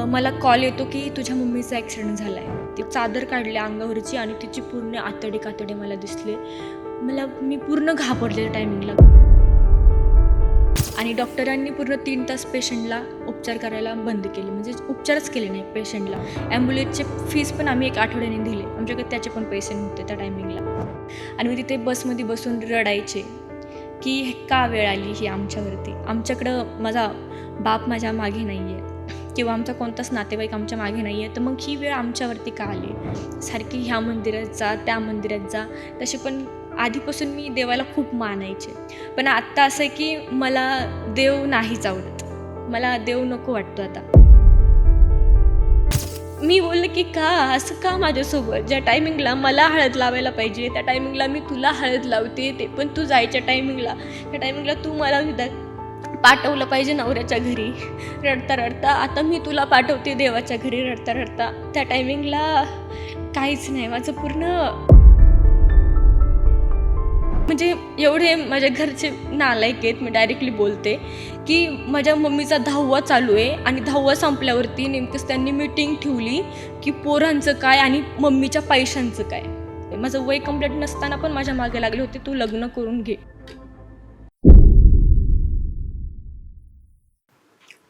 मला कॉल येतो की तुझ्या मम्मीचा ॲक्सिडेंट झाला आहे. ती चादर काढली अंगावरची आणि तिची पूर्ण आतडे मला दिसले. मी पूर्ण घाबरले त्या टायमिंगला. आणि डॉक्टरांनी पूर्ण 3 तास पेशंटला उपचार करायला बंद केले, म्हणजे उपचारच केले नाही पेशंटला. ॲम्ब्युलन्सचे फीस पण आम्ही 1 आठवड्याने दिले, आमच्याकडे त्याचे पण पैसे नव्हते त्या टायमिंगला. आणि मी तिथे बसमध्ये बसून रडायचे की का वेळ आली ही आमच्यावरती. आमच्याकडं माझा बाप माझ्या मागे नाही आहे किंवा आमचा कोणताच नातेवाईक आमच्या मागे नाही आहे, तर मग ही वेळ आमच्यावरती का आली. सारखी ह्या मंदिरात जा त्या मंदिरात जा. तसे पण आधीपासून मी देवाला खूप मानायचे, पण आत्ता असं आहे की मला देव नाहीच आवडत, मला देव नको वाटतो आता. मी बोलले की का असं का माझ्यासोबत, ज्या टायमिंगला मला हळद लावायला पाहिजे त्या टायमिंगला मी तुला हळद लावते, ते पण तू जायच्या टायमिंगला. त्या टायमिंगला तू मला पाठवलं पाहिजे नवऱ्याच्या घरी रडता रडता. आता मी तुला पाठवते देवाच्या घरी रडता रडता. त्या टायमिंगला काहीच नाही, माझं पूर्ण म्हणजे एवढे माझ्या घरचे नालायक आहेत. मी डायरेक्टली बोलते की माझ्या मम्मीचा 10वा चालू आहे आणि 10वा संपल्यावरती नेमकंच त्यांनी मीटिंग ठेवली की पोरांचं काय आणि मम्मीच्या पैशांचं काय. माझं वय कंप्लीट नसताना पण माझ्या मागे लागले होते, तू लग्न करून घे.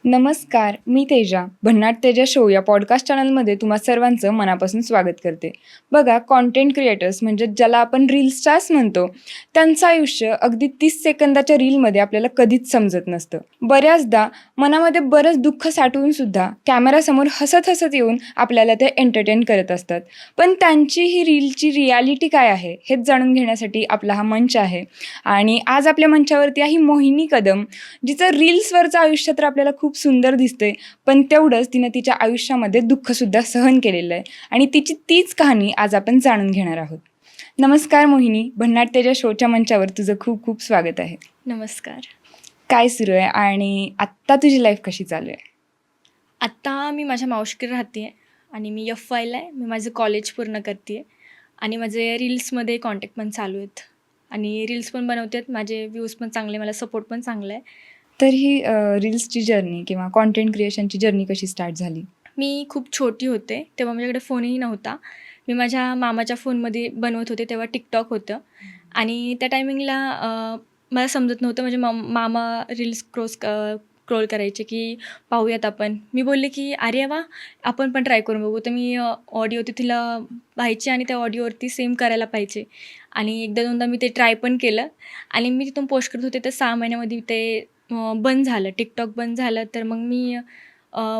नमस्कार, मी तेजा. भन्नाट तेजा शो या पॉडकास्ट चॅनलमध्ये तुम्हा सर्वांचं मनापासून स्वागत करते. बघा, कॉन्टेंट क्रिएटर्स म्हणजे ज्याला आपण रील स्टार्स म्हणतो, त्यांचं आयुष्य अगदी 30 सेकंदाच्या रीलमध्ये आपल्याला कधीच समजत नसतं. बऱ्याचदा मनामध्ये बरंच दुःख साठवून सुद्धा कॅमेरासमोर हसत हसत येऊन आपल्याला ते एंटरटेन करत असतात. पण त्यांची ही रीलची रियालिटी काय आहे हेच जाणून घेण्यासाठी आपला हा मंच आहे. आणि आज आपल्या मंचावरती आहे मोहिनी कदम, जिचं रील्सवरचं आयुष्य तर आपल्याला खूप सुंदर दिसतंय, पण तेवढंच तिनं तिच्या आयुष्यामध्ये दुःखसुद्धा सहन केलेलं आहे आणि तिची तीच कहाणी आज आपण जाणून घेणार आहोत. नमस्कार मोहिनी, भन्नाट तेजा शोच्या मंचावर तुझं खूप खूप स्वागत आहे. नमस्कार. काय सुरू आहे आणि आत्ता तुझी लाईफ कशी चालू आहे? आत्ता मी माझ्या मावशीकडे राहते आहे आणि मी FYला आहे. मी माझं कॉलेज पूर्ण करते आहे आणि माझे रील्समध्ये कॉन्टॅक्ट पण चालू आहेत आणि रील्स पण बनवते आहेत. माझे व्ह्यूज पण चांगले, मला सपोर्ट पण चांगला आहे. तर ही रील्सची जर्नी किंवा कॉन्टेंट क्रिएशनची जर्नी कशी स्टार्ट झाली? मी खूप छोटी होते तेव्हा माझ्याकडे फोनही नव्हता. मी माझ्या मामाच्या फोनमध्ये बनवत होते, तेव्हा टिकटॉक होतं आणि त्या टायमिंगला मला समजत नव्हतं. म्हणजे मामा रील्स स्क्रोल करायचे की पाहूयात आपण. मी बोलले की अरे वा, आपण पण ट्राय करून बघू. तर मी ऑडिओ तिथला पाहायचे आणि त्या ऑडिओवरती सेम करायला पाहिजे आणि एकदा दोनदा मी ते ट्राय पण केलं आणि मी तिथून पोस्ट करत होते. तर 6 महिन्यामध्ये ते बंद झालं, टिकटॉक बंद झालं. तर मग मी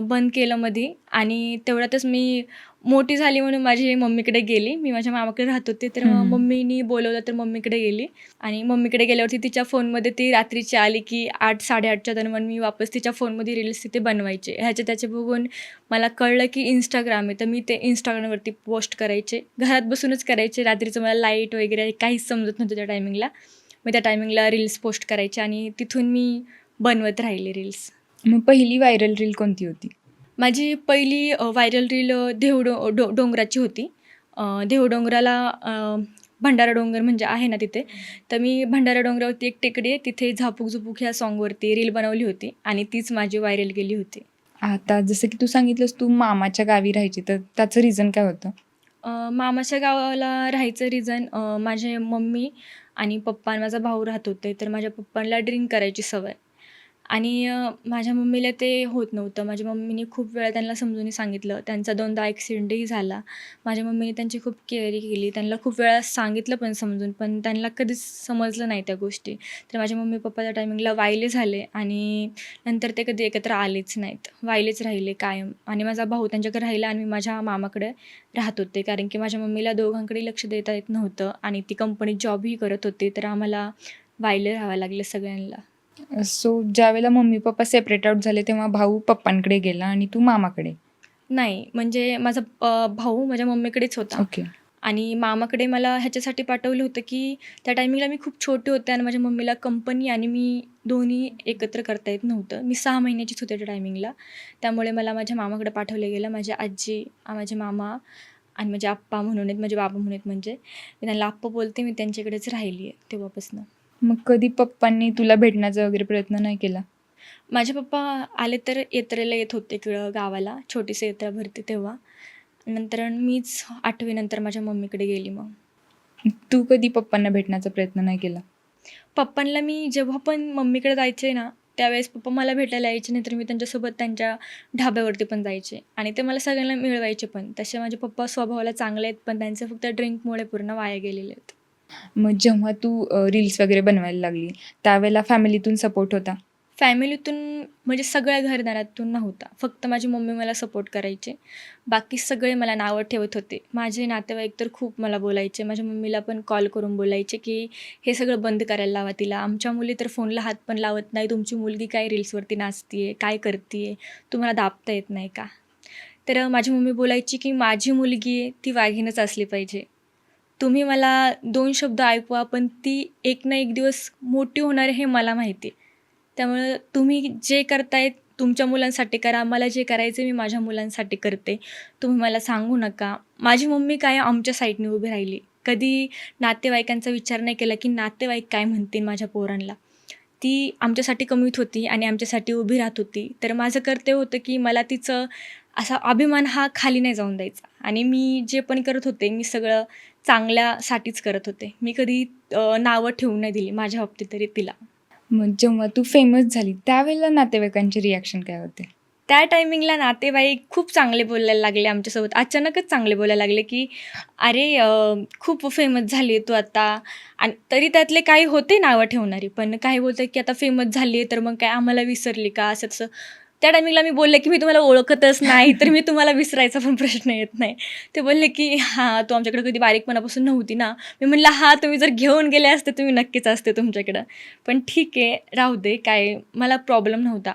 बंद केलं मध्ये आणि तेवढ्यातच मी मोठी झाली म्हणून माझी मम्मीकडे गेली. मी माझ्या मामाकडे राहत होते, तर मग मम्मीनी बोलवलं तर मम्मीकडे गेली आणि मम्मीकडे गेल्यावरती तिच्या फोनमध्ये ती रात्रीची आली की 8-8:30च्या दरम्यान मी वापस तिच्या फोनमध्ये रील्स तिथे बनवायचे. त्याचे बघून मला कळलं की इंस्टाग्राम आहे, तर मी ते इंस्टाग्रामवरती पोस्ट करायचे. घरात बसूनच करायचे. रात्रीचं मला लाईट वगैरे काहीच समजत नव्हतं त्या टायमिंगला. मी त्या टायमिंगला रील्स पोस्ट करायचे आणि तिथून मी बनवत राहिले रील्स. मग पहिली व्हायरल रील कोणती होती? माझी पहिली व्हायरल रील डोंगराची होती. देवडोंगराला भंडारा डोंगर म्हणजे आहे ना तिथे, तर मी भंडारा डोंगरावरती एक टेकडी आहे, तिथे झापूक झुपूक ह्या सॉन्गवरती रील बनवली होती आणि तीच माझी व्हायरल गेली होती. आता जसं की तू सांगितलंस तू मामाच्या गावी राहायची, तर त्याचं रिझन काय होतं? मामाच्या गावाला राहायचं रिझन, माझे मम्मी आणि पप्पा आणि माझा भाऊ राहत होते. तर माझ्या पप्पांना ड्रिंक करायची सवय आणि माझ्या मम्मीला ते होत नव्हतं. माझ्या मम्मीने खूप वेळा त्यांना समजून सांगितलं. त्यांचा 2दा ॲक्सिडेंटही झाला. माझ्या मम्मीने त्यांची खूप केअर केली. त्यांना खूप वेळा सांगितलं पण समजून, पण त्यांना कधीच समजलं नाही त्या गोष्टी. तर माझे मम्मी पप्पा त्या टायमिंगला वायले झाले आणि नंतर ते कधी एकत्र आलेच नाहीत. वायलेच राहिले कायम आणि माझा भाऊ त्यांच्याकडे राहिला आणि मी माझ्या मामाकडे राहत होते. कारण की माझ्या मम्मीला दोघांकडे लक्ष देता येत नव्हतं आणि ती कंपनीत जॉबही करत होती. तर आम्हाला वायले राहावं लागलं सगळ्यांना. सो ज्यावेळेला मम्मी पप्पा सेपरेट आउट झाले तेव्हा भाऊ पप्पांकडे गेला आणि तू मामाकडे. नाही, म्हणजे माझा भाऊ माझ्या मम्मीकडेच होता ओके. आणि मामाकडे मला ह्याच्यासाठी पाठवलं होतं की त्या टायमिंगला मी खूप छोटे होते आणि माझ्या मम्मीला कंपनी आणि मी दोन्ही एकत्र करता येत नव्हतं. मी 6 महिन्याचीच होते त्या टायमिंगला. त्यामुळे मला माझ्या मामाकडे पाठवलं गेलं. माझी आजी, माझे मामा आणि माझे आप्पा म्हणून आहेत, माझे बाबा म्हणून आहेत. म्हणजे मी त्यांना आप्पा बोलते. मी त्यांच्याकडेच राहिली आहे तेव्हापासून. मग कधी पप्पांनी तुला भेटण्याचा वगैरे प्रयत्न नाही केला? माझे पप्पा आले तर यात्रेला येत होते इकडं गावाला, छोटीशी यात्रा भरते तेव्हा. नंतर मीच 8वी नंतर माझ्या मम्मीकडे गेली मग. तू कधी पप्पांना भेटण्याचा प्रयत्न नाही केला? पप्पांना मी जेव्हा पण मम्मीकडे जायचे ना, त्यावेळेस पप्पा मला भेटायला यायचे, नाहीतर मी त्यांच्यासोबत त्यांच्या ढाब्यावरती पण जायचे आणि ते मला सगळ्यांना मिळवायचे पण. तसे माझे पप्पा स्वभावाला चांगले आहेत, पण त्यांचे फक्त ड्रिंकमुळे पूर्ण वाया गेलेले आहेत. मग जेव्हा तू रील्स वगैरे बनवायला लागली, त्यावेळेला फॅमिलीतून सपोर्ट होता? फॅमिलीतून म्हणजे सगळ्या घरदारातून नव्हता. फक्त माझी मम्मी मला सपोर्ट करायचे. बाकी सगळे मला नावं ठेवत होते. माझे नातेवाईक तर खूप मला बोलायचे. माझ्या मम्मीला पण कॉल करून बोलायचे, की "हे सगळं बंद करायला लावा तिला. आमच्या मुली तर फोनला हात पण लावत नाही. तुमची मुलगी काय रील्सवरती नाचते काय करते तुम्हाला दाबता येत नाही का?" तर माझी मम्मी बोलायची, की "माझी मुलगी आहे ती वाघीणच असली पाहिजे. तुम्ही मला 2 शब्द ऐकवा, पण ती एक ना एक दिवस मोठी होणार आहे हे मला माहिती आहे. त्यामुळं तुम्ही जे करताय तुमच्या मुलांसाठी करा. मला जे करायचं मी माझ्या मुलांसाठी करते. तुम्ही मला सांगू नका." माझी मम्मी काय आमच्या साईडने उभी राहिली. कधी नातेवाईकांचा विचार नाही केला, की नातेवाईक काय म्हणतील माझ्या पोरांना. ती आमच्यासाठी कमीत होती आणि आमच्यासाठी उभी राहत होती. तर माझं कर्तव्य होतं, की मला तिचं असा अभिमान हा खाली नाही जाऊन द्यायचा आणि मी जे पण करत होते, मी सगळं चांगल्यासाठीच करत होते. मी कधी नावं ठेवून नाही दिली माझ्या बाबतीत तरी तिला. मग जेव्हा तू फेमस झाली, त्यावेळेला नातेवाईकांचे रिॲक्शन काय होते? त्या टायमिंगला नातेवाईक खूप चांगले बोलायला लागले आमच्यासोबत. अचानकच चांगले बोलायला लागले, की "अरे खूप फेमस झाली आहे तू आता." आणि तरी त्यातले काही होते नावं ठेवणारी, पण काही बोलतात, की "आता फेमस झाली आहे, तर मग काय आम्हाला विसरली का?" असं-तसं. त्या टायमिंगला मी बोलले, की "मी तुम्हाला ओळखतच नाही, तर मी तुम्हाला विसरायचा पण प्रश्न येत नाही." ते बोलले, की "हां, तू आमच्याकडे कधी बारीकपणापासून नव्हती ना." मी म्हणलं, "हां, तुम्ही जर घेऊन गेले असते, तर मी नक्कीच असते तुमच्याकडं. पण ठीक आहे, राहू दे, काय मला प्रॉब्लेम नव्हता."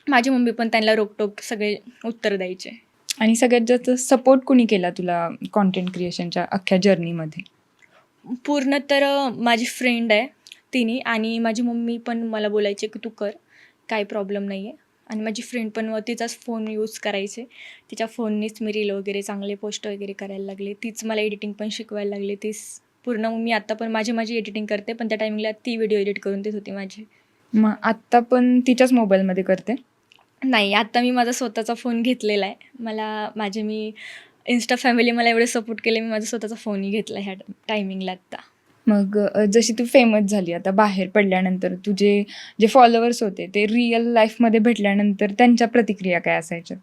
माझी मम्मी पण त्यांना रोकटोक सगळे उत्तर द्यायचे. आणि सगळ्यात जास्त सपोर्ट कुणी केला तुला कंटेंट क्रिएशनच्या अख्ख्या जर्नीमध्ये? पूर्ण तर माझी फ्रेंड आहे तिने आणि माझी मम्मी पण मला बोलायचे की तू कर, काही प्रॉब्लेम नाही आहे. आणि माझी फ्रेंड पण तिचाच फोन यूज करायचे. तिच्या फोननीच मी रील वगैरे चांगले पोस्ट वगैरे करायला लागले. तीच मला एडिटिंग पण शिकवायला लागली. तीच पूर्ण मी आत्ता पण माझी एडिटिंग करते, पण त्या टायमिंगला ती व्हिडिओ एडिट करून देत होती माझी. मग आत्ता पण तिच्याच मोबाईलमध्ये करते? नाही, आता मी माझा स्वतःचा फोन घेतलेला आहे. मी Insta फॅमिली मला एवढे सपोर्ट केले, मी माझा स्वतःचा फोनही घेतला ह्या टायमिंगला आत्ता. मग जशी तू फेमस झाली, आता बाहेर पडल्यानंतर तुझे जे फॉलोअर्स होते, ते रिअल लाईफमध्ये भेटल्यानंतर त्यांच्या प्रतिक्रिया काय असायच्या?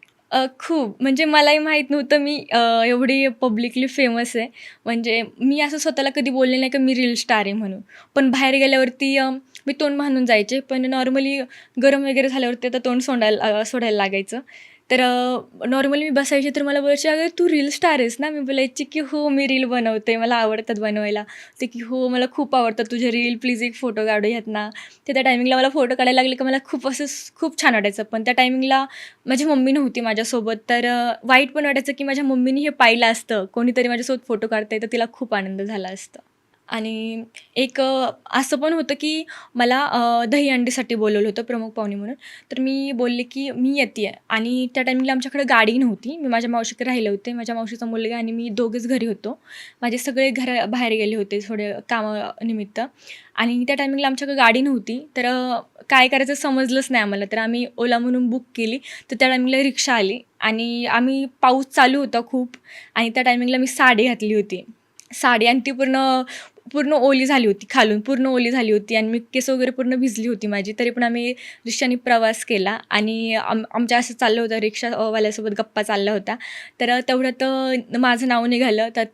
खूप म्हणजे मलाही माहीत नव्हतं मी एवढी पब्लिकली फेमस आहे. म्हणजे मी असं स्वतःला कधी बोलले नाही की मी रील स्टार आहे म्हणून. पण बाहेर गेल्यावरती मी तोंड बांधून जायचे. पण नॉर्मली गरम वगैरे झाल्यावरती आता तोंड सोडायला लागायचं. तर नॉर्मली मी बसायचे तर मला बोलायचे, "अगं तू रील स्टार आहेस ना?" मी बोलायची की "हो, मी रील बनवते. मला आवडतात बनवायला." ते की "हो, मला खूप आवडतात तुझे रील. प्लीज एक फोटो काढूयात ना." ते त्या टायमिंगला मला फोटो काढायला लागले की मला खूप असं खूप छान वाटायचं. पण त्या टायमिंगला माझी मम्मी नव्हती माझ्यासोबत, तर वाईट पण वाटायचं की माझ्या मम्मीनी हे पाहिलं असतं, कोणीतरी माझ्यासोबत फोटो काढतंय, तर तिला खूप आनंद झाला असता. आणि एक असं पण होतं की मला दहीहंडीसाठी बोलवलं होतं प्रमुख पाहुणे म्हणून. तर मी बोलले की मी येते आहे आणि त्या टायमिंगला आमच्याकडे गाडी नव्हती. मी माझ्या मावशीकडे राहिले होते. माझ्या मावशीचा मुलगा आणि मी दोघेच घरी होतो. माझे सगळे बाहेर गेले होते थोडे कामानिमित्त आणि त्या टायमिंगला आमच्याकडे गाडी नव्हती. तर काय करायचं समजलंच नाही आम्हाला. तर आम्ही ओला म्हणून बुक केली. तर त्या टायमिंगला रिक्षा आली आणि पाऊस चालू होता खूप आणि त्या टायमिंगला मी साडी घातली होती. साडी आणि ती पूर्ण पूर्ण ओली झाली होती, खालून पूर्ण ओली झाली होती आणि मी केस वगैरे पूर्ण भिजली होती माझी. तरी पण आम्ही रिक्षाने प्रवास केला आणि आमच्या असं चाललं होतं रिक्षावाल्यासोबत गप्पा चालल्या होत्या. तर तेवढ्यात माझं नाव निघालं. तर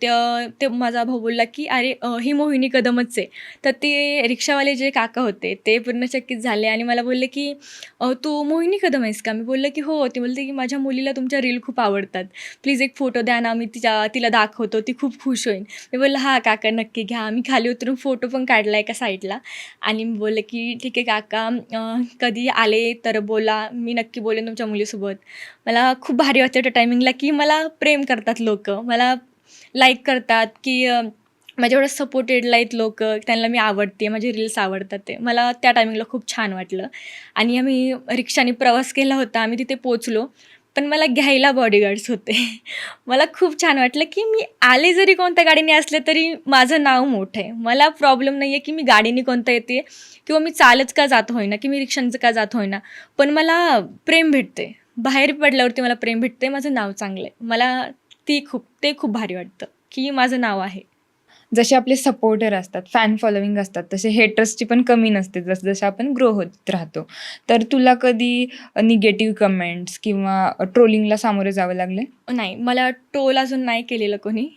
ते माझा भाऊ बोलला, की "अरे ही मोहिनी कदमच आहे." तर ते रिक्षावाले जे काका होते ते पूर्ण चकित झाले आणि मला बोलले, की "तू मोहिनी कदम आहेस का?" मी बोललं, की "हो." ते बोलते, की "माझ्या मुलीला तुमच्या रील खूप आवडतात. प्लीज एक फोटो द्या ना, मी तिला दाखवतो. ती खूप खुश होईल." मी बोललं, "हां काका, नक्की घ्या." मी खाली उतरून फोटो पण काढला एका साईडला आणि मी बोलले, की "ठीक आहे काका, कधी आले तर बोला. मी नक्की बोलेन तुमच्या मुलीसोबत." मला खूप भारी वाटतं त्या टायमिंगला, की मला प्रेम करतात लोकं. मला लाईक करतात, की माझ्या एवढं सपोर्टेडला आहेत लोकं. त्यांना मी आवडते, माझे रील्स आवडतात ते. मला त्या टायमिंगला खूप छान वाटलं आणि आम्ही रिक्षाने प्रवास केला होता. आम्ही तिथे पोहोचलो. पण मला घ्यायला बॉडीगार्ड्स होते. मला खूप छान वाटलं, की मी आले जरी कोणत्या गाडीने असले तरी माझं नाव मोठं आहे. मला प्रॉब्लेम नाही आहे, की मी गाडीने कोणता येते किंवा मी चालत का जात होईना, की मी रिक्षांचं का जात होईना. पण मला प्रेम भेटते. बाहेर पडल्यावरती मला प्रेम भेटते. माझं नाव चांगलं आहे. मला ते खूप भारी वाटतं, की माझं नाव आहे. जसे आपले सपोर्टर असतात, फॅन फॉलोविंग असतात, तसे हेटर्सची पण कमी नसते जसं जसं आपण ग्रो होत राहतो. तर तुला कधी निगेटिव्ह कमेंट्स किंवा ट्रोलिंगला सामोरे जावं लागले? नाही, मला ट्रोल अजून नाही केलेलं कोणी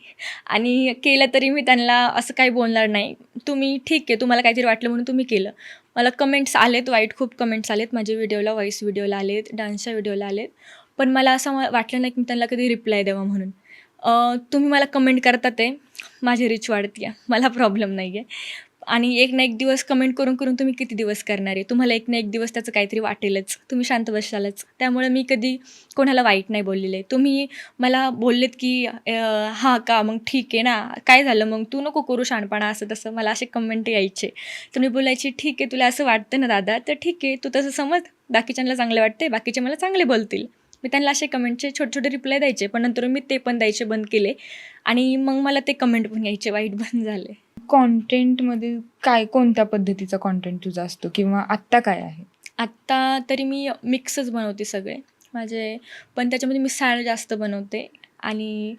आणि केलं तरी मी त्यांना असं काही बोलणार नाही. तुम्ही ठीक आहे, तुम्हाला काहीतरी वाटलं म्हणून तुम्ही केलं. मला कमेंट्स आलेत, वाईट खूप कमेंट्स आलेत. माझ्या व्हिडिओला, व्हॉईस व्हिडिओला आलेत, डान्सच्या व्हिडिओला आलेत. पण मला असं वाटलं नाही की मी त्यांना कधी रिप्लाय द्यावा म्हणून. तुम्ही मला कमेंट करतात आहे, माझी रीच वाढते आहे, मला प्रॉब्लेम नाही आहे. आणि एक ना एक दिवस कमेंट करून करून तुम्ही किती दिवस करणार आहे? तुम्हाला एक ना एक दिवस त्याचं काहीतरी वाटेलच. तुम्ही शांत बसशालच. त्यामुळे मी कधी कोणाला वाईट नाही बोललेलं आहे. तुम्ही मला बोललेत की हां का? मग ठीक आहे ना. काय झालं मग? तू नको करू शहाणपणा असं तसं. मला असे कमेंट यायचे. तर मी बोलायची, ठीक आहे तुला असं वाटतं ना दादा, तर ठीक आहे तू तसं समज. बाकीच्यांना चांगलं वाटते, बाकीचे मला चांगले बोलतील. मी त्यांना असे कमेंटचे छोटे छोटे रिप्लाय द्यायचे. पण नंतर मी ते पण द्यायचे बंद केले आणि मग मला ते कमेंट पण यायचे, वाईट बंद झाले. कॉन्टेंटमध्ये कोणत्या पद्धतीचा कॉन्टेंट तुझा असतो किंवा आत्ता काय आहे? आत्ता तरी मी मिक्सच बनवते सगळे माझे, पण त्याच्यामध्ये मी सॅड जास्त बनवते आणि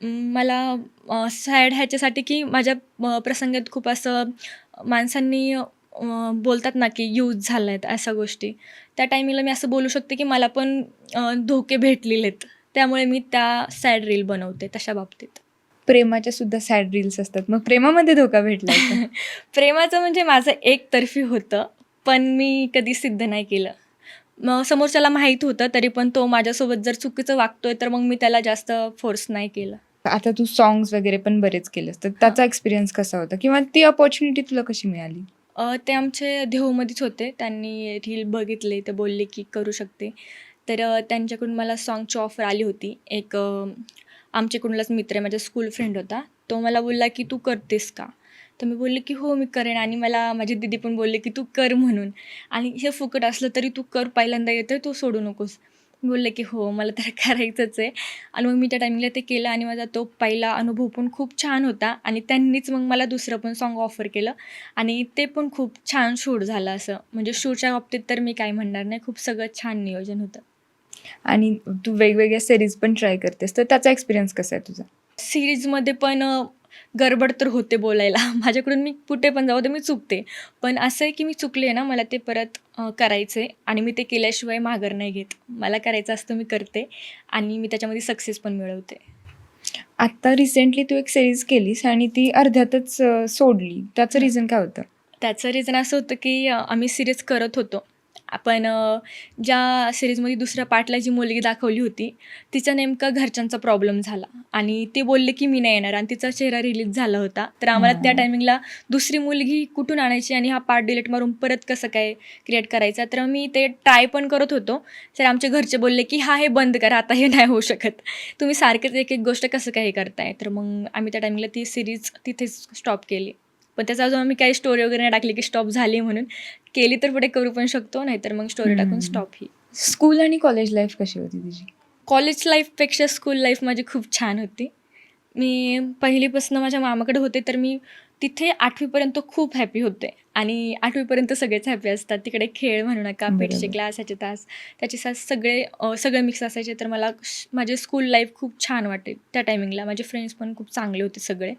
मला सॅड ह्याच्यासाठी की माझ्या प्रसंगात खूप असं माणसांनी बोलतात ना की यूज झाला आहेत अशा गोष्टी. त्या टायमिंगला मी असं बोलू शकते की मला पण धोके भेटलेले आहेत. त्यामुळे मी त्या सॅड रील बनवते तशा बाबतीत. प्रेमाच्या सुद्धा सॅड रील्स असतात. मग प्रेमामध्ये धोका भेटलाय का? प्रेमाचं म्हणजे माझं एकतर्फी होतं, पण मी कधी सिद्ध नाही केलं. मग समोरच्याला माहीत होतं, तरी पण तो माझ्यासोबत जर चुकीचं वागतोय, तर मग मी त्याला जास्त फोर्स नाही केलं. आता तू सॉंग्स वगैरे पण बरेच केलेस, तर त्याचा एक्सपिरियन्स कसा होता किंवा ती अपॉर्च्युनिटी तुला कशी मिळाली? ते आमचे देहूमध्येच होते. त्यांनी रील बघितले, ते बोलले की करू शकते. तर त्यांच्याकडून मला सॉन्गची ऑफर आली होती. एक आमच्याकडूनलाच मित्र आहे, माझा स्कूल फ्रेंड होता. तो मला बोलला की "तू करतेस का?" तर मी बोलले की "हो, मी करेन" आणि मला माझी दीदी पण बोलले की "तू कर" म्हणून आणि हे फुकट असलं तरी तू कर, पहिल्यांदा येतोय तू सोडू नकोस. मी बोलले की "हो, मला तर करायचंच आहे" आणि मग मी त्या टायमिंगला ते केलं आणि माझा तो पहिला अनुभव पण खूप छान होता आणि त्यांनीच मग मला दुसरं पण सॉन्ग ऑफर केलं आणि ते पण खूप छान शूट झालं असं. म्हणजे शूटच्या बाबतीत तर मी काय म्हणणार नाही, खूप सगळं छान नियोजन होतं. आणि तू वेगवेगळ्या सीरीज पण ट्राय करतेस, तर त्याचा एक्सपिरियन्स कसा आहे तुझा? सीरीजमध्ये पण गडबड तर होते बोलायला. माझ्याकडून मी कुठे पण जाऊ दे मी चुकते. पण असं आहे की मी चुकले ना, मला ते परत करायचं आहे आणि मी ते केल्याशिवाय माघार नाही घेत. मला करायचं असतं मी करते आणि मी त्याच्यामध्ये सक्सेस पण मिळवते. आत्ता रिसेंटली तू एक सीरीज केलीस आणि ती अर्ध्यातच सोडली. त्याचं रिझन काय होतं? त्याचं रिझन असं होतं की आम्ही सिरीज करत होतो. आपण ज्या सिरीजमध्ये दुसऱ्या पार्टला जी मुलगी दाखवली होती, तिचा नेमका घरच्यांचा प्रॉब्लेम झाला आणि ते बोलले की मी नाही येणार आणि तिचा चेहरा रिलीज झाला होता. तर आम्हाला त्या टायमिंगला दुसरी मुलगी कुठून आणायची आणि हा पार्ट डिलीट मारून परत कसं काय क्रिएट करायचा. तर मी ते ट्राय पण करत होतो. तर आमचे घरचे बोलले की "हां, हे बंद करा, आता हे नाही होऊ शकत. तुम्ही सारखंच एक एक गोष्ट कसं काय हे करताय." तर मग आम्ही त्या टायमिंगला ती सिरीज तिथेच स्टॉप केली. पण त्याचा अजून आम्ही काही स्टोरी वगैरे नाही टाकली की स्टॉप झाली म्हणून. केली तर पुढे करू पण शकतो, नाहीतर मग स्टोरी टाकून स्टॉप ही. स्कूल आणि कॉलेज लाईफ कशी होती तुझी? कॉलेज लाईफपेक्षा स्कूल लाईफ माझी खूप छान होती. मी पहिलीपासून माझ्या मामाकडे होते, तर मी तिथे 8वी खूप हॅपी होते आणि 8वी सगळेच हॅपी असतात. तिकडे खेळ म्हणू नका, पीटीचे बरोबर. क्लास, ह्याचे तास, त्याचे तास सगळे मिक्स असायचे. तर मला माझे स्कूल लाईफ खूप छान वाटे त्या टायमिंगला. माझे फ्रेंड्स पण खूप चांगले होते सगळे.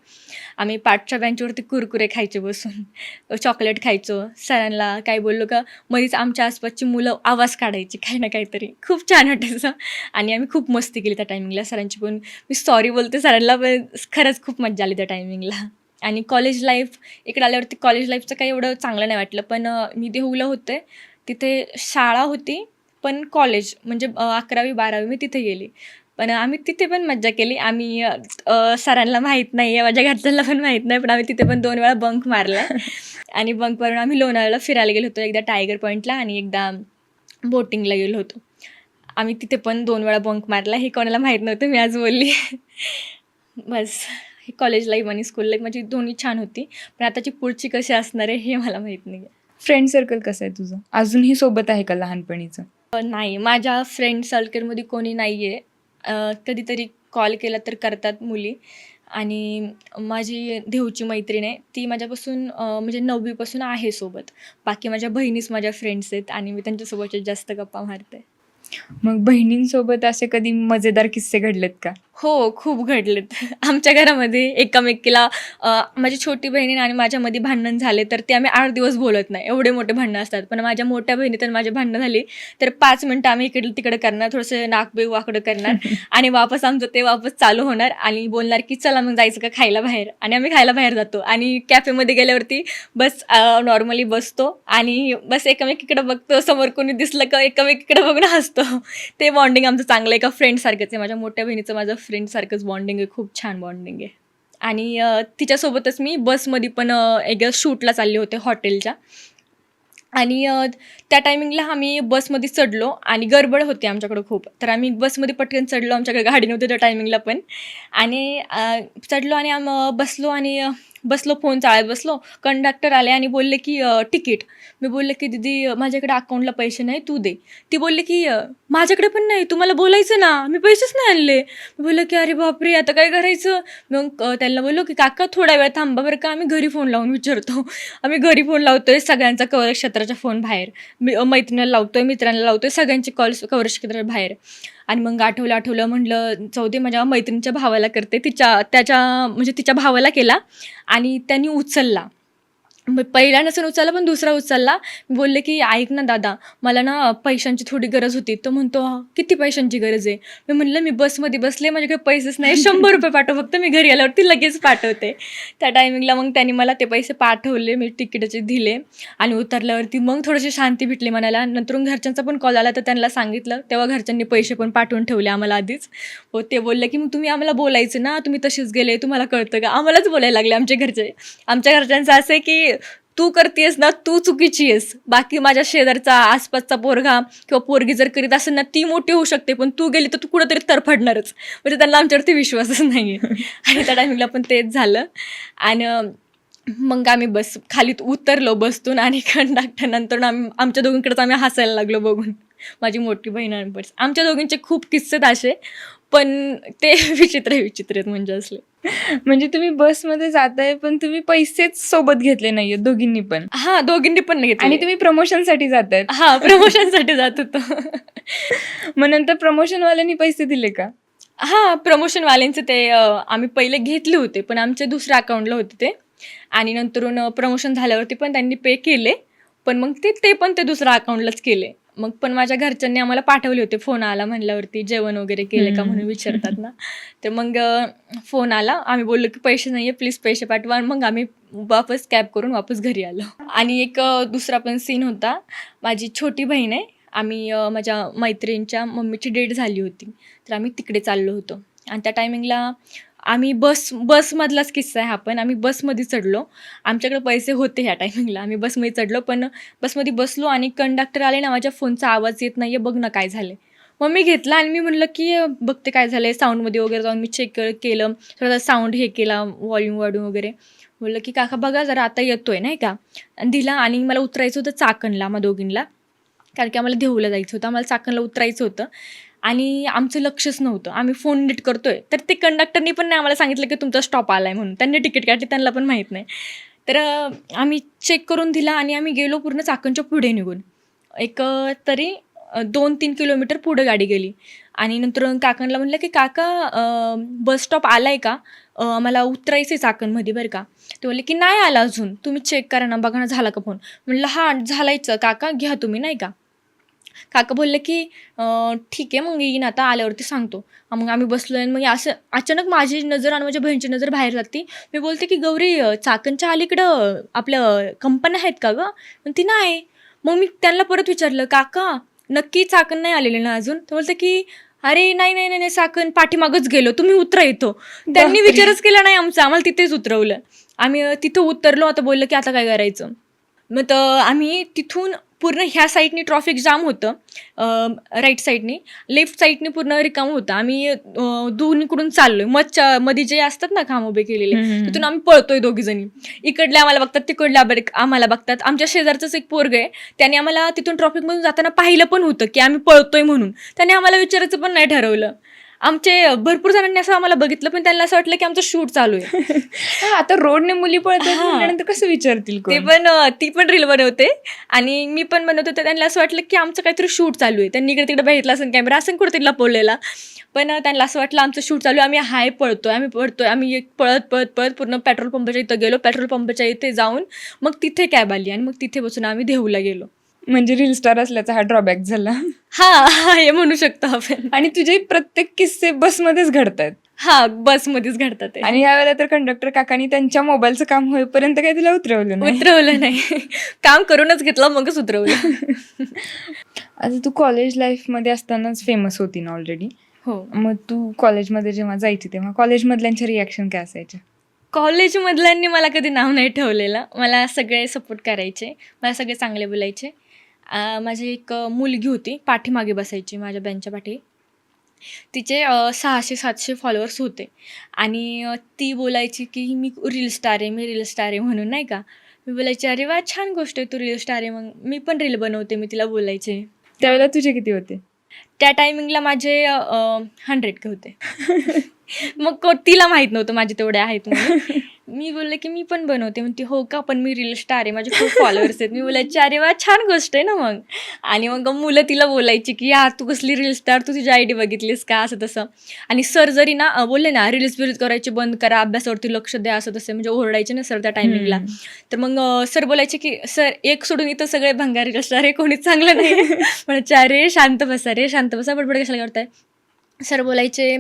आम्ही पाठच्या बेंचवरती कुरकुरे खायचे बसून, चॉकलेट खायचो. सरांना काय बोललो का मध्येच आमच्या आसपासची मुलं आवाज काढायची काही ना काहीतरी. खूप छान वाटायचं आणि आम्ही खूप मस्ती केली त्या टायमिंगला. सरांची पण मी सॉरी बोलते सरांना, पण खरंच खूप मज्जा आली त्या टायमिंगला. आणि कॉलेज लाईफ इकडे आल्यावरती कॉलेज लाईफचं काही एवढं चांगलं नाही वाटलं. पण मी देहूला होते. तिथे शाळा होती, पण कॉलेज म्हणजे 11वी-12वी मी तिथे गेली. पण आम्ही तिथे पण मज्जा केली. आम्ही सरांना माहीत नाही आहे, माझ्या घरच्यांना पण माहीत नाही, पण आम्ही तिथे पण 2 वेळा बंक मारला आहे. आणि बंक मारून आम्ही लोणावळ्याला फिरायला गेलो होतो. एकदा टायगर पॉईंटला आणि एकदा बोटिंगला गेलो होतो. आम्ही तिथे पण 2 वेळा बंक मारला. हे कोणाला माहीत नव्हतं, मी आज बोलली. बस ही कॉलेज लाईफ आणि स्कूल लाईफ माझी दोन्ही छान होती. पण आताची पुढची कशी असणार आहे हे मला माहीत नाही आहे. फ्रेंड सर्कल कसं आहे तुझं? अजूनही सोबत आहे का लहानपणीचं? नाही, माझ्या फ्रेंड सर्कलमध्ये कोणी नाही आहे. कधीतरी कॉल केला तर करतात मुली. आणि माझी देवची मैत्रीण आहे, ती माझ्यापासून म्हणजे 9वी आहे सोबत. बाकी माझ्या बहिणीच माझ्या फ्रेंड्स आहेत आणि मी त्यांच्यासोबत जास्त गप्पा मारते. मग बहिणींसोबत असे कधी मजेदार किस्से घडलेत का? हो, खूप घडलेत. आमच्या घरामध्ये एकमेकीला माझी छोटी बहीण आणि माझ्यामध्ये भांडण झाले, तर ते आम्ही 8 दिवस बोलत नाही. एवढे मोठे भांडणं असतात. पण माझ्या मोठ्या बहिणीत आणि माझी भांडणं झाली, तर 5 मिनिटं आम्ही इकडं-तिकडं करणार, थोडंसं नाक-बीक वाकडं करणार आणि वापस ते वापस चालू होणार आणि बोलणार, की "चला मग जायचं का खायला बाहेर?" आणि आम्ही खायला बाहेर जातो आणि कॅफेमध्ये गेल्यावरती बस नॉर्मली बसतो आणि बस एकमेकीकडे बघतो. समोर कोणी दिसलं का एकमेकीकडे बघून हसतो. ते बॉन्डिंग आमचं चांगलं आहे. एका फ्रेंडसारखंच आहे. माझ्या मोठ्या बहिणीचं माझं फ्रेंडसारखंच बॉन्डिंग आहे. खूप छान बॉन्डिंग आहे. आणि तिच्यासोबतच मी बसमध्ये पण एकदा शूटला चालले होते हॉटेलच्या. आणि त्या टायमिंगला आम्ही बसमध्ये चढलो आणि गडबड होती आमच्याकडं खूप. तर आम्ही बसमध्ये पटकन चढलो. आमच्याकडे गाडी नव्हती त्या टायमिंगला पण. आणि चढलो आणि बसलो आणि बसलो, फोन चाळत बसलो. कंडक्टर आले आणि बोलले, की तिकीट. मी बोलले, की "दीदी माझ्याकडे अकाउंटला पैसे नाही, तू दे." ती बोलली, की "माझ्याकडे पण नाही, तुम्हाला बोलायचं ना, मी पैसेच नाही आणले." मी बोलले, की "अरे बापरे, आता काय करायचं?" मग त्यांना बोललो, की "काका थोडा वेळ थांबा बरं का, आम्ही घरी फोन लावून विचारतो." आम्ही घरी फोन लावतोय, सगळ्यांचा कव्हरेज क्षेत्राचा फोन बाहेर. मैत्रिणीला लावतोय, मित्रांना लावतोय, सगळ्यांचे कॉल्स कव्हरेज क्षेत्र बाहेर. आणि मग आठवलं म्हटलं जाऊ दे, माझ्या मैत्रिणीच्या भावाला करते. तिच्या भावाला केला आणि त्यांनी उचलला. मग पहिला नसेल उचलला, पण दुसरा उचलला. बोलले, की "ऐक ना दादा, मला ना पैशांची थोडी गरज होती." तो म्हणतो, "किती पैशांची गरज आहे?" मी म्हणलं, "मी बसमध्ये बसले, माझ्याकडे पैसेच नाही. ₹100 पाठव फक्त, मी घरी आल्यावरती लगेच पाठवते." त्या टायमिंगला मग त्यांनी मला ते पैसे पाठवले. मी तिकिटाचे दिले आणि उतरल्यावरती मग थोडीशी शांती भेटली मनाला. नंतरून घरच्यांचा पण कॉल आला, तर त्यांना सांगितलं. तेव्हा घरच्यांनी पैसे पण पाठवून ठेवले आम्हाला आधीच. हो, ते बोलले, की "मग तुम्ही आम्हाला बोलायचं ना, तुम्ही तसेच गेले, तुम्हाला कळतं का?" आम्हालाच बोलायला लागले आमचे घरचे. आमच्या घरच्यांचं असं आहे, की "तू करतेस ना, तू चुकीची आहेस. बाकी माझ्या शेजारचा, आसपासचा पोरगा किंवा पोरगी जर करीत असेल ना, ती मोठी होऊ शकते, पण तू गेली तर तू कुठेतरी तरफडणारच." म्हणजे त्यांना आमच्यावरती विश्वासच नाही आहे. आणि त्या टायमिंगला पण तेच झालं. आणि मग आम्ही खाली उतरलो बसतून आणि कंडक्टर नंतर आमच्या दोघींकडेच आम्ही हसायला लागलो बघून. माझी मोठी बहीण आणि बस. आमच्या दोघींचे खूप किस्से आहेत असे, पण ते विचित्र आहेत म्हणजे असले. म्हणजे तुम्ही बसमध्ये जाताय, पण तुम्ही पैसेच सोबत घेतले नाहीये दोघींनी पण. हां, दोघींनी पण नाही आणि घेतले. तुम्ही प्रमोशनसाठी जातायत. हां, प्रमोशनसाठी जात होतो. मग नंतर प्रमोशनवाल्यांनी पैसे दिले का? हां, प्रमोशनवाल्यांचे ते आम्ही पहिले घेतले होते, पण आमच्या दुसऱ्या अकाउंटला होते ते. आणि नंतरून प्रमोशन झाल्यावरती पण त्यांनी पे केले. पण मग ते पण ते दुसऱ्या अकाउंटलाच केले. मग पण माझ्या घरच्यांनी आम्हाला पाठवले होते. फोन आला म्हणल्यावरती, जेवण वगैरे केले का म्हणून विचारतात ना. तर मग फोन आला. आम्ही बोललो, की "पैसे नाही आहे, प्लीज पैसे पाठवा." आणि मग आम्ही वापस कॅब करून वापस घरी आलो. आणि एक दुसरा पण सीन होता. माझी छोटी बहीण आहे. आम्ही माझ्या मैत्रिणीच्या मम्मीची डेट झाली होती. तर आम्ही तिकडे चाललो होतो. आणि त्या टायमिंगला आम्ही बसमधलाच किस्सा आहे हा पण. आम्ही बसमध्ये चढलो. आमच्याकडे पैसे होते ह्या टायमिंगला. आम्ही बसमध्ये चढलो, पण बसमध्ये बसलो आणि कंडक्टर आले ना, "माझ्या फोनचा आवाज येत नाही आहे, बघ ना काय झालं." मग मी घेतला आणि मी म्हणलं, की बघते काय झालं आहे. साऊंडमध्ये वगैरे जाऊन मी चेक केलं. थोडासा साऊंड हे केला, व्हॉल्यूम वाढवून वगैरे. बोललं, की "काका बघा जरा आता येतोय," नाही का. आणि दिला आणि मला उतरायचं होतं चाकणला आम्हा दोघींना. कारण की आम्हाला देहूला जायचं होतं. आम्हाला चाकणला उतरायचं होतं. आणि आमचं लक्षच नव्हतं. आम्ही फोन नीट करतोय, तर ते कंडक्टरनी पण नाही आम्हाला सांगितलं, की तुमचा स्टॉप आला आहे म्हणून. त्यांनी तिकीट काढली, त्यांना पण माहीत नाही. तर आम्ही चेक करून दिला आणि आम्ही गेलो पूर्ण चाकणच्या पुढे निघून. एक तरी 2-3 किलोमीटर पुढे गाडी गेली. आणि नंतर काकांना म्हटलं, की "काका बस स्टॉप आला आहे का? आम्हाला उतरायचं आहे चाकणमध्ये बरं का." ते बोलले, की "नाही आला अजून. तुम्ही चेक करा ना, बघा ना झाला का फोन." म्हटलं, "हां, झालायचं काका, घ्या तुम्ही," नाही का. काका बोलले, की ठीक आहे, मग येईन आता आल्यावरती सांगतो." मग आम्ही बसलो आणि मग असं अचानक माझी नजर आणि माझ्या बहिणीची नजर बाहेर जाते. मी बोलते, की "गौरी, चाकणच्या अलीकडं आपलं कंपन्या आहेत का गं?" म्हणते, "नाही." मग मी त्यांना परत विचारलं, "काका, नक्की चाकण नाही आलेले ना अजून?" ते बोलते, की "अरे नाही, नाही, नाही, नाही, चाकण पाठीमागच गेलो. तुम्ही उतरा इथं." त्यांनी बापरे! विचारच केला नाही आमचा. आम्हाला तिथेच उतरवलं. आम्ही तिथं उतरलो. आता बोललं, की "आता काय करायचं?" मग तर आम्ही तिथून पूर्ण ह्या साईडनी ट्रॉफिक जाम होतं, राईट साईडनी. लेफ्ट साईडनी पूर्ण रिकामं होतं. आम्ही दोन्हीकडून चाललोय. मध्ये जे असतात ना खांब उभे केलेले, तिथून आम्ही पळतोय दोघीजणी. इकडले आम्हाला बघतात, तिकडले आम्हाला बघतात. आमच्या शेजारचंच एक पोरगं आहे, त्याने आम्हाला तिथून ट्रॉफिकमधून जाताना पाहिलं पण होतं की आम्ही पळतोय म्हणून. त्याने आम्हाला विचारायचं पण नाही ठरवलं. आमचे भरपूर जणांनी असं आम्हाला बघितलं, पण त्यांना असं वाटलं की आमचं शूट चालू आहे. हा, आता रोडने मुली पळतात हा. म्हटल्यानंतर कसं विचारतील ते कोण? पण ती पण रील बनवते आणि मी पण बनवते. तर त्यांना असं वाटलं की आमचं काहीतरी शूट चालू आहे. त्यांनी इकडे तिकडे बघितलं असेल, कॅमेरा असेल कुठेतरी लपवलेला, पण त्यांना असं वाटलं आमचं शूट चालू आहे. आम्ही पळतोय. आम्ही पळत पळत पळत पूर्ण पेट्रोल पंपाच्या इथं गेलो. पेट्रोल पंपाच्या इथे जाऊन मग तिथे कॅब आली आणि मग तिथे बसून आम्ही देहूला गेलो. म्हणजे रील स्टार असल्याचा हा ड्रॉबॅक झाला. हा, हे म्हणू शकतो आपण. आणि तुझे प्रत्येक किस्से बसमध्येच घडतात. हा, बसमध्येच घडतात ते. आणि यावेळेला तर कंडक्टर काकांनी त्यांच्या मोबाईलचं काम होईपर्यंत काही तुला उतरवलं नाही. उतरवलं नाही. काम करूनच घेतलं, मगच उतरवलं. आता तू कॉलेज लाईफमध्ये असतानाच फेमस होती ना ऑलरेडी. हो. मग तू कॉलेजमध्ये जेव्हा जायची तेव्हा कॉलेजमधल्यांच्या रिॲक्शन काय असायच्या? कॉलेजमधल्यांनी मला कधी नाव नाही ठेवलेलं. मला सगळे सपोर्ट करायचे. मला सगळे चांगले बोलायचे. माझी एक मुलगी होती, पाठीमागे बसायची माझ्या बेंचच्या पाठी. तिचे 600-700 फॉलोअर्स होते आणि ती बोलायची की मी रील स्टार आहे म्हणून, नाही का. मी बोलायची, अरे वा, छान गोष्ट आहे, तू रील स्टार आहे, मग मी पण रील बनवते, मी तिला बोलायचे. त्यावेळेला तुझे किती होते? त्या टायमिंगला माझे 100K होते. मग तिला माहीत नव्हतं माझे तेवढे आहेत म्हणून. मी बोलले की मी पण बनवते. म्हणते, हो का, पण मी रील स्टार आहे, माझे खूप फॉलोअर्स आहेत. मी बोलायची, अरे वा, छान गोष्ट आहे ना मग. आणि मग मुलं तिला बोलायची की या तू कसली रील स्टार, तू तुझी आयडी बघितलीस का, असं तसं. आणि सर जरी ना बोलले ना रील्स करायची बंद करा, अभ्यासावरती लक्ष द्या, असं तसं, म्हणजे ओरडायचे ना सर त्या टायमिंगला. तर मग सर बोलायचे की सर एक सोडून इथं सगळे भंगार रील स्टार आहे, कोणीच चांगलं नाही. म्हणायचे, अरे शांत बसा, बडबड कशाला करताय. सर बोलायचे,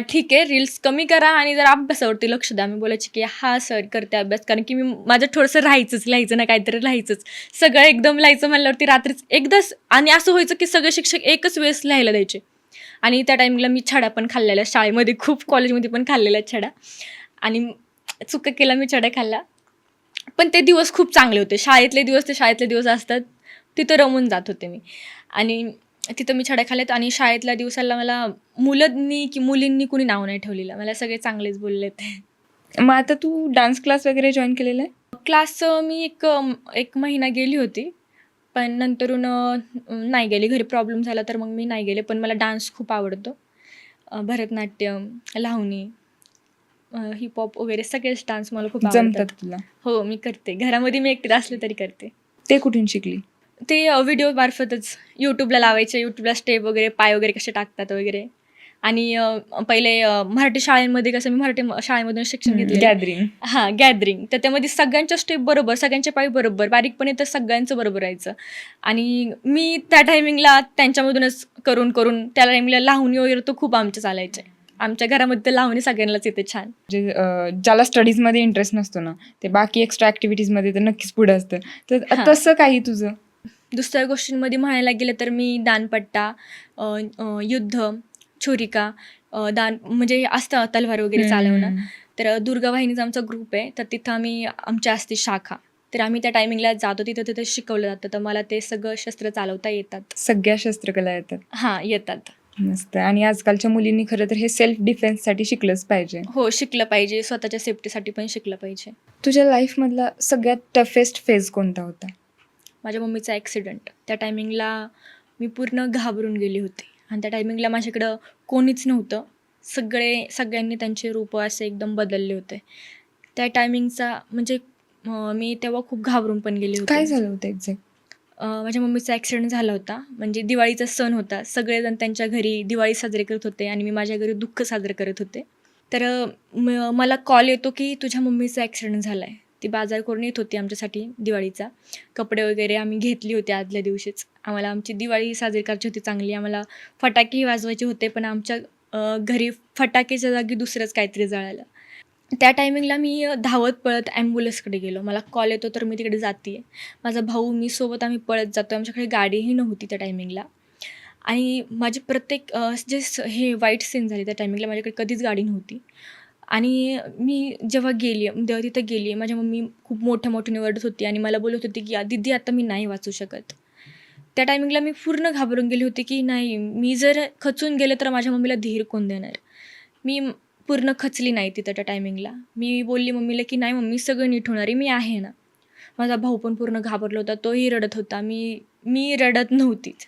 ठीक आहे, रील्स कमी करा आणि जर अभ्यासावरती लक्ष द्या. मी बोलायचे की हा सर, करते अभ्यास, कारण की मी माझं थोडंसं लिहायचं ना, काहीतरी लिहायचंच. सगळं एकदम लिहायचं म्हणल्यावरती रात्रीच एकदाच. आणि असं व्हायचं की सगळे शिक्षक एकच वेळेस लिहायला द्यायचे. आणि त्या टाईमला मी छडा पण खाल्लेला शाळेमध्ये, खूप कॉलेजमध्ये पण खाल्लेला छडा. आणि चुका केला, मी छडा खाल्ला. पण ते दिवस खूप चांगले होते. शाळेतले दिवस असतात, तिथं रमून जात होते मी. आणि तिथं मी छड्या खाल्ल्यात आणि शाळेतल्या दिवसाला मला मुलींनी कुणी नाव नाही ठेवलेलं. मला सगळे चांगलेच बोललेत. मग आता तू डान्स क्लास वगैरे जॉईन केलेला आहे? क्लास मी एक महिना गेली होती, पण नंतरून नाही गेली. घरी प्रॉब्लेम झाला तर मग मी नाही गेले. पण मला डान्स खूप आवडतो. भरतनाट्यम, लावणी, हिपहॉप वगैरे सगळेच डान्स मला खूप आवडतात. जमतात तुला? हो, मी करते. घरामध्ये मी एकटी असले तरी करते. ते कुठून शिकली? ते व्हिडिओ मार्फतच यूट्यूबला लावायचे. यूट्यूबला स्टेप वगैरे, पाय वगैरे कसे टाकतात वगैरे. आणि पहिले मराठी शाळेमध्ये कसं मी मराठी शाळेमधून शिक्षण घेतलं. गॅदरिंग. हां, गॅदरिंग. तर त्यामध्ये सगळ्यांच्या स्टेप बरोबर, सगळ्यांचे पाय बरोबर, बारीकपणे तर सगळ्यांचं बरोबर राहायचं. आणि मी त्या टायमिंगला त्यांच्यामधूनच करून त्या टायमिंगला लावणी वगैरे तो खूप आमच्या चालायचे. आमच्या घरामध्ये तर लावणी सगळ्यांनाच येते छान. जे ज्याला स्टडीजमध्ये इंटरेस्ट नसतो ना, ते बाकी एक्स्ट्रा ॲक्टिव्हिटीजमध्ये तर नक्कीच पुढे असतं. तर हां. तसं काही तुझं? दुसऱ्या गोष्टींमध्ये म्हणायला गेलं तर मी दानपट्टा, युद्ध, छुरिका, म्हणजे असतं तलवार वगैरे चालवणं. तर दुर्गा वाहिनीचा आमचा ग्रुप आहे, तर तिथं आमची असते शाखा. तर आम्ही त्या टायमिंगला जातो, तिथं शिकवलं जातं. तर मला ते सगळं शस्त्र चालवता येतात. सगळ्या शस्त्रकला येतात? हां, येतात. मस्त. आणि आजकालच्या मुलींनी खरं तर हे सेल्फ डिफेन्ससाठी शिकलंच पाहिजे. हो, शिकलं पाहिजे. स्वतःच्या सेफ्टीसाठी पण शिकलं पाहिजे. तुझ्या लाईफमधला सगळ्यात टफेस्ट फेज कोणता होता? माझ्या मम्मीचा ॲक्सिडेंट. त्या टायमिंगला मी पूर्ण घाबरून गेली होती आणि त्या टायमिंगला माझ्याकडं कोणीच नव्हतं. सगळ्यांनी त्यांचे रूप असे एकदम बदलले होते. त्या टायमिंगचा म्हणजे मी तेव्हा खूप घाबरून पण गेली होती. काय झालं होतं एक्झॅक्ट? माझ्या मम्मीचा ॲक्सिडेंट झाला होता. म्हणजे दिवाळीचा सण होता. सगळेजण त्यांच्या घरी दिवाळी साजरी करत होते आणि मी माझ्या घरी दुःख साजरं करत होते. तर मला कॉल येतो की तुझ्या मम्मीचा ॲक्सिडेंट झाला आहे. ती बाजार करून येत होती आमच्यासाठी दिवाळीचा. कपडे वगैरे आम्ही घेतली होती आदल्या दिवशीच. आम्हाला आमची दिवाळी साजरी करायची होती चांगली. आम्हाला फटाकेही वाजवायचे होते, पण आमच्या घरी फटाकेच्या जागी दुसरंच काहीतरी जळालं. त्या टायमिंगला मी धावत पळत ॲम्ब्युलन्सकडे गेलो. मला कॉल येतो तर मी तिकडे जाते आहे. माझा भाऊ, मी सोबत आम्ही पळत जातो. आमच्याकडे गाडीही नव्हती त्या टायमिंगला. आणि माझी प्रत्येक हे वाईट सीन झाली त्या टायमिंगला. माझ्याकडे कधीच गाडी नव्हती. आणि मी जेव्हा तिथं गेली, माझ्या मम्मी खूप मोठ्या ओरडत होती आणि मला बोलत होती, की "दीदी आता मी नाही वाचू शकत." त्या टायमिंगला मी पूर्ण घाबरून गेले होते, की नाही मी जर खचून गेले तर माझ्या मम्मीला धीर कोण देणार? मी पूर्ण खचली नाही तिथं त्या टायमिंगला. मी बोलली मम्मीला, की "नाही मम्मी सगळं नीट होणार आहे, मी आहे ना." माझा भाऊ पण पूर्ण घाबरला होता. तोही रडत होता. मी मी रडत नव्हतीच.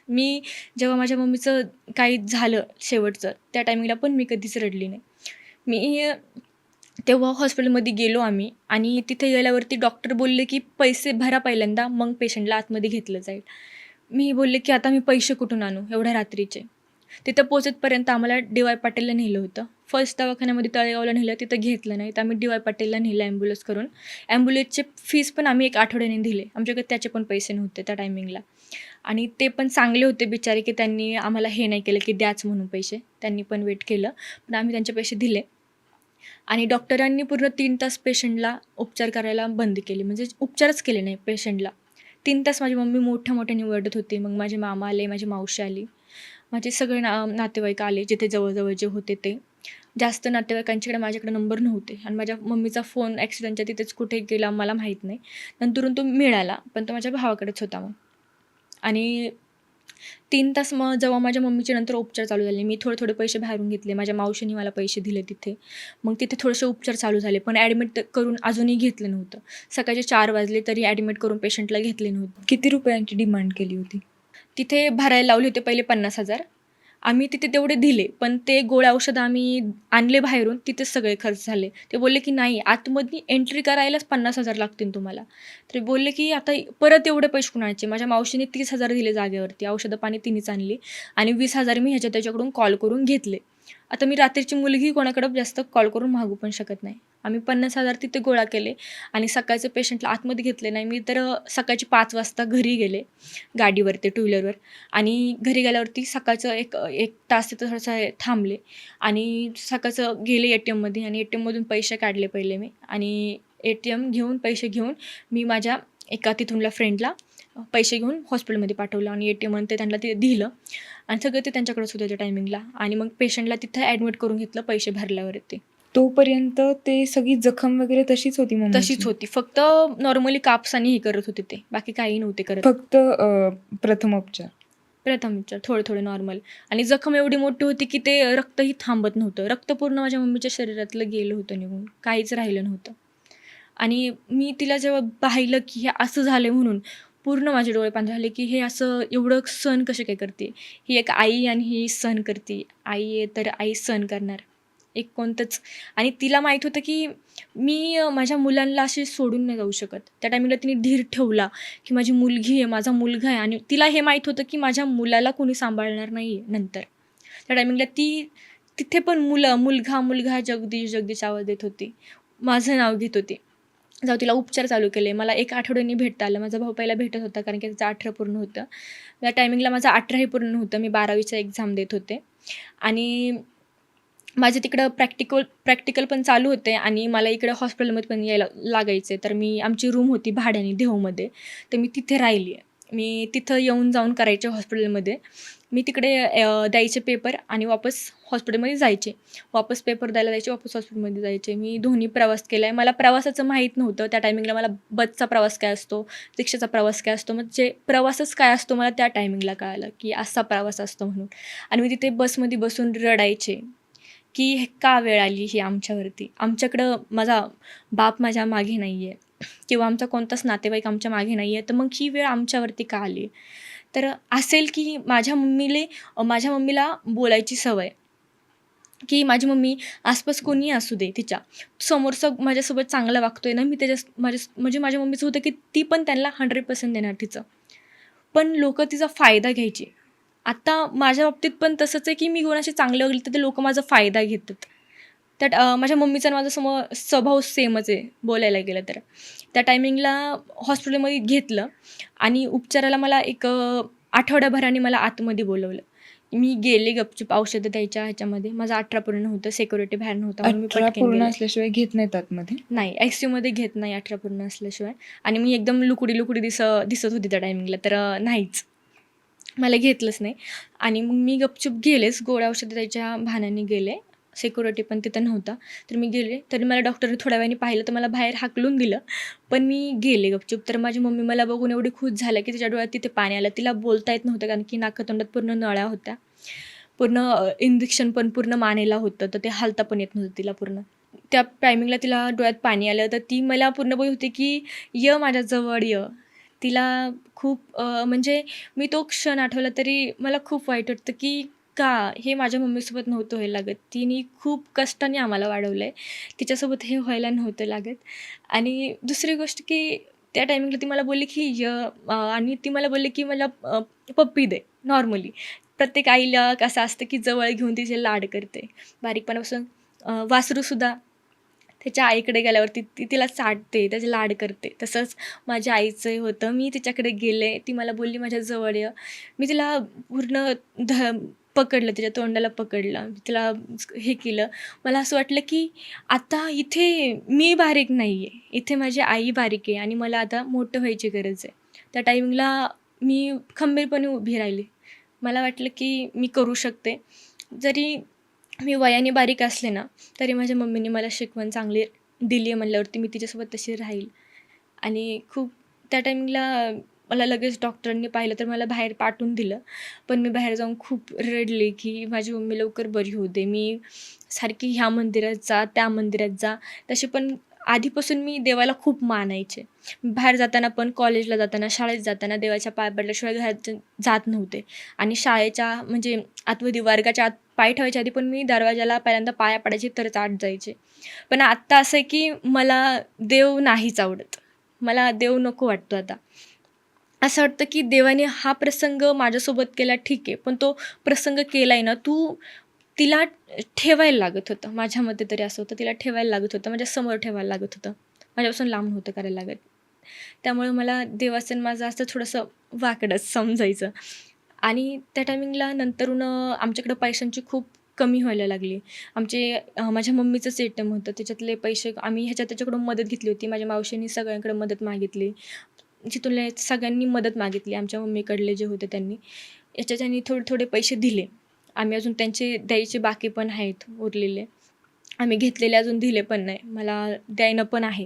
जेव्हा माझ्या मम्मीचं काही झालं शेवटचं, त्या टायमिंगला पण मी कधीच रडली नाही. मी तेव्हा हॉस्पिटलमध्ये गेलो आम्ही आणि तिथे गेल्यावरती डॉक्टर बोलले, की "पैसे भरा पहिल्यांदा, मग पेशंटला आतमध्ये घेतलं जाईल." मी बोलले, की "आता मी पैसे कुठून आणू एवढ्या रात्रीचे?" तिथं पोहोचेपर्यंत आम्हाला डी.वाय. पाटीलला नेलं होतं. फर्स्ट दवाखान्यामध्ये तळेगावला नेलं, तिथं घेतलं नाही. तर आम्ही डी.वाय. पाटीलला नेलं ॲम्ब्युलन्स करून. ॲम्ब्युलन्सचे फीस पण आम्ही 1 आठवड्याने दिले. आमच्याकडे त्याचे पण पैसे नव्हते त्या टायमिंगला. आणि ते पण चांगले होते बिचारे, की त्यांनी आम्हाला हे नाही केलं, की द्याच म्हणून पैसे. त्यांनी पण वेट केलं. पण आम्ही त्यांचे पैसे दिले. आणि डॉक्टरांनी पूर्ण 3 तास पेशंटला उपचार करायला बंद केले. म्हणजे उपचारच केले नाही पेशंटला. 3 तास माझी मम्मी मोठ्याने ओरडत होती. मग माझे मामा आले, माझी मावशी आली. माझे सगळे नातेवाईक आले, जिथे जवळ जे होते ते. जास्त नातेवाईकांच्याकडे माझ्याकडे नंबर नव्हते आणि माझ्या मम्मीचा फोन ॲक्सिडेंटच्या तिथेच कुठे गेला मला माहीत नाही. नंतरून तो मिळाला, पण तो माझ्या भावाकडेच होता मग. आणि 3 तास मग जेव्हा माझ्या मम्मीचे नंतर उपचार चालू झाले, मी थोडे पैसे बाहेरून घेतले. माझ्या मावशीने मला पैसे दिले तिथे. मग तिथे थोडेसे उपचार चालू झाले, पण ॲडमिट करून अजूनही घेतलं नव्हतं. सकाळचे 4 वाजले तरी ॲडमिट करून पेशंटला घेतले नव्हते. किती रुपयांची डिमांड केली होती? तिथे भरायला लावले होते पहिले 50,000. आम्ही तिथे तेवढे दिले, पण ते गोळ्या औषधं आम्ही आणले बाहेरून, तिथेच सगळे खर्च झाले. ते बोलले, की "नाही, आतमध्ये एंट्री करायलाच 50,000 लागतील तुम्हाला." तर बोलले, की "आता परत एवढे पैसे कुठून आणायचे?" माझ्या मावशीने 30,000 दिले जागेवरती. औषधं पाणी तिनेच आणली आणि 20,000 मी त्याच्याकडून कॉल करून घेतले. आता मी रात्रीची मुलगी कोणाकडे जास्त कॉल करून मागू पण शकत नाही. आम्ही 50,000 तिथे गोळा केले आणि सकाळचं पेशंटला आतमध्ये घेतले नाही. मी तर सकाळची 5 वाजता घरी गेले गाडीवरती, टू व्हीलरवर. आणि घरी गेल्यावरती सकाळचं एक तास तिथं थोडंसं थांबले आणि सकाळचं गेले ATMमध्ये आणि ATMमधून पैसे काढले पहिले मी आणि पैसे घेऊन मी माझ्या एका तिथूनल्या फ्रेंडला पैसे घेऊन हॉस्पिटलमध्ये पाठवलं आणि ATMमध्ये त्यांना ते दिलं आणि सगळं ते त्यांच्याकडेच होतं त्या टायमिंगला आणि मग पेशंटला तिथं ॲडमिट करून घेतलं पैसे भरल्यावरती. तोपर्यंत ते सगळी जखम वगैरे तशीच होती तशीच मम्मीची? होती. फक्त नॉर्मली कापसाने हे करत होते ते. बाकी काही नव्हते करत. फक्त प्रथमोपचार. प्रथमोपचार थोडे नॉर्मल आणि जखम एवढी मोठी होती, की ते रक्तही थांबत नव्हतं. रक्त पूर्ण माझ्या मम्मीच्या शरीरातलं गेलं होतं निघून. काहीच राहिलं नव्हतं. आणि मी तिला जेव्हा पाहिलं, की हे असं झालं म्हणून पूर्ण माझे डोळे पांढरे झाले, की हे असं एवढं सहन कसे काय करते? ही एक आई आणि ही सहन करते. आई आहे तर आई सहन करणार. एक कोणतंच आणि तिला माहीत होतं, की मी माझ्या मुलांना असे सोडून नाही जाऊ शकत. त्या टायमिंगला तिने धीर ठेवला, की माझी मुलगी आहे, माझा मुलगा आहे आणि तिला हे माहीत होतं, की माझ्या मुलाला कोणी सांभाळणार नाही आहे नंतर. त्या टायमिंगला ती तिथे पण मुलगा, जगदीश आवाज देत होती. माझं नाव घेत होती. जेव्हा तिला उपचार चालू केले, मला 1 आठवड्यानी भेटता आलं. माझा भाऊ पहिला भेटत होता कारण की त्याचं 18 पूर्ण होतं. त्या टायमिंगला माझं 18ही पूर्ण नव्हतं. मी 12वीचा एक्झाम देत होते आणि माझे तिकडं प्रॅक्टिकल पण चालू होते आणि मला इकडं हॉस्पिटलमध्ये पण यायला लागायचे. तर आमची रूम होती भाड्याने देहूमध्ये, तर मी तिथे राहिली आहे. मी तिथं येऊन जाऊन करायचे हॉस्पिटलमध्ये. मी तिकडे द्यायचे पेपर आणि वापस हॉस्पिटलमध्ये जायचे. वापस पेपर द्यायला जायचे, वापस हॉस्पिटलमध्ये जायचे. मी दोन्ही प्रवास केला आहे. मला प्रवासाचं माहीत नव्हतं. त्या टायमिंगला मला बसचा प्रवास काय असतो, रिक्षाचा प्रवास काय असतो, म्हणजे प्रवासच काय असतो मला त्या टायमिंगला कळालं, की असा प्रवास असतो म्हणून. आणि मी तिथे बसमध्ये बसून रडायचे. की हे का वेळ आली ही आमच्यावरती. आमच्याकडं माझा बाप माझ्या मागे नाही आहे किंवा आमचा कोणताच नातेवाईक आमच्या मागे नाही आहे, तर मग ही वेळ आमच्यावरती का आली? तर असेल की माझ्या मम्मीला बोलायची सवय, की माझी मम्मी आसपास कोणीही असू दे तिच्या, समोरचा माझ्यासोबत चांगला वागतोय ना, मी म्हणजे माझ्या मम्मीचं होतं की ती पण त्यांना 100% देणार तिचं. पण लोकं तिचा फायदा घ्यायची. आता माझ्या बाबतीत पण तसंच आहे, की मी कोणाशी चांगलं वागले तर ते लोकं माझा फायदा घेतात. त्यात माझ्या मम्मीचा आणि माझा स्वभाव सेमच आहे बोलायला गेलं तर. त्या टायमिंगला हॉस्पिटलमध्ये घेतलं आणि उपचाराला मला एक आठवड्याभराने मला आतमध्ये बोलवलं. मी गेले गपचूप औषधं द्यायच्या ह्याच्यामध्ये. माझं 18 पूर्ण होतं, सिक्युरिटी बाहेर नव्हता म्हणून मी 18 पटकन पूर्ण गेले. असल्याशिवाय घेत नाहीत आतमध्ये? नाही, ICयूमध्ये घेत नाही 18 पूर्ण असल्याशिवाय आणि मी एकदम लुकडी दिसत होती त्या टायमिंगला तर नाहीच. मला घेतलंच नाही आणि मग मी गपचूप गेलेच. गोळ्या औषधं द्यायच्या बहाण्याने गेले. सिक्युरिटी पण तिथं नव्हता. तर मी गेले, तरी मला डॉक्टरने थोड्या वेळाने पाहिलं, तर मला बाहेर हाकलून दिलं. पण मी गेले गपचूप. तर माझी मम्मी मला बघून एवढी खुश झाली, की तिच्या डोळ्यात तिथे पाणी आलं. तिला बोलता येत नव्हतं, कारण की नाकातोंडात पूर्ण नळ्या होत्या. पूर्ण इंजेक्शन पण पूर्ण मानेला होतं, तर ते हालता पण येत नव्हतं तिला पूर्ण. त्या टायमिंगला तिला डोळ्यात पाणी आलं, तर ती मला पूर्ण बोलत होती, की "ये माझ्या जवळ ये." तिला खूप म्हणजे मी तो क्षण आठवला तरी मला खूप वाईट वाटतं, की का हे माझ्या मम्मीसोबत नव्हतं व्हायला लागत. तिने खूप कष्टाने आम्हाला वाढवलं आहे. तिच्यासोबत हे व्हायला नव्हतं लागत. आणि दुसरी गोष्ट, की त्या टायमिंगला ती मला बोलली, की आणि ती मला बोलली, की मला पप्पी दे नॉर्मली. प्रत्येक आईला कसं असतं, की जवळ घेऊन तिचे लाड करते. बारीकपणापासून वासरूसुद्धा त्याच्या आईकडे गेल्यावरती ती तिला चाटते, त्याचे लाड करते. तसंच माझ्या आईचं होतं. मी तिच्याकडे गेले, ती मला बोलली, "माझ्या जवळ ये." मी तिला पूर्ण ध पकडलं, तिच्या तोंडाला पकडलं. तिला हे केलं. मला असं वाटलं, की आता इथे मी बारीक नाही आहे. इथे माझी आई बारीक आहे आणि मला आता मोठं व्हायची गरज आहे. त्या टायमिंगला मी खंबीरपणे उभी राहिली. मला वाटलं, की मी करू शकते. जरी मी वयाने बारीक असले ना, तरी माझ्या मम्मीने मला शिकवण चांगली दिली आहे म्हणल्यावरती मी तिच्यासोबत तशी राहील. आणि खूप त्या टायमिंगला मला लगेच डॉक्टरांनी पाहिलं, तर मला बाहेर पाठवून दिलं. पण मी बाहेर जाऊन खूप रडले, की माझी मम्मी लवकर बरी होऊ दे. मी सारखी ह्या मंदिरात जा, त्या मंदिरात जा. तशी पण आधीपासून मी देवाला खूप मानायचे. बाहेर जाताना पण, कॉलेजला जाताना, शाळेत जाताना देवाच्या पाया पडल्याशिवाय घरात जात नव्हते. आणि शाळेच्या म्हणजे आतमध्ये वर्गाच्या आत पाय ठेवायच्या आधी पण मी दरवाजाला पहिल्यांदा पाया पडायचे तरच आत जायचे. पण आत्ता असं आहे, की मला देव नाहीच आवडत. मला देव नको वाटतो आता. असं वाटतं, की देवाने हा प्रसंग माझ्यासोबत केला ठीक आहे, पण तो प्रसंग केलाय ना तू, तिला ठेवायला लागत होतं. माझ्या मते तरी असं होतं, तिला ठेवायला लागत होतं, माझ्यासमोर ठेवायला लागत होतं. माझ्यापासून लांब नव्हतं करायला लागत. त्यामुळे मला देवाचं आणि माझं असं थोडंसं वाकडंच समजायचं. आणि त्या टायमिंगला नंतरून आमच्याकडं पैशांची खूप कमी व्हायला लागली. माझ्या मम्मीचंच एटीएम होतं. त्याच्यातले पैसे आम्ही त्याच्याकडून मदत घेतली होती. माझ्या मावशींनी सगळ्यांकडे मदत मागितली. जिथून सगळ्यांनी मदत मागितली. आमच्या मम्मीकडले जे होते त्यांनी. याच्याच्यानी थोडे-थोडे पैसे दिले. आम्ही अजून त्यांचे द्यायचे बाकी पण आहेत उरलेले. आम्ही घेतलेले अजून दिले पण नाही. मला द्यायनं पण आहे.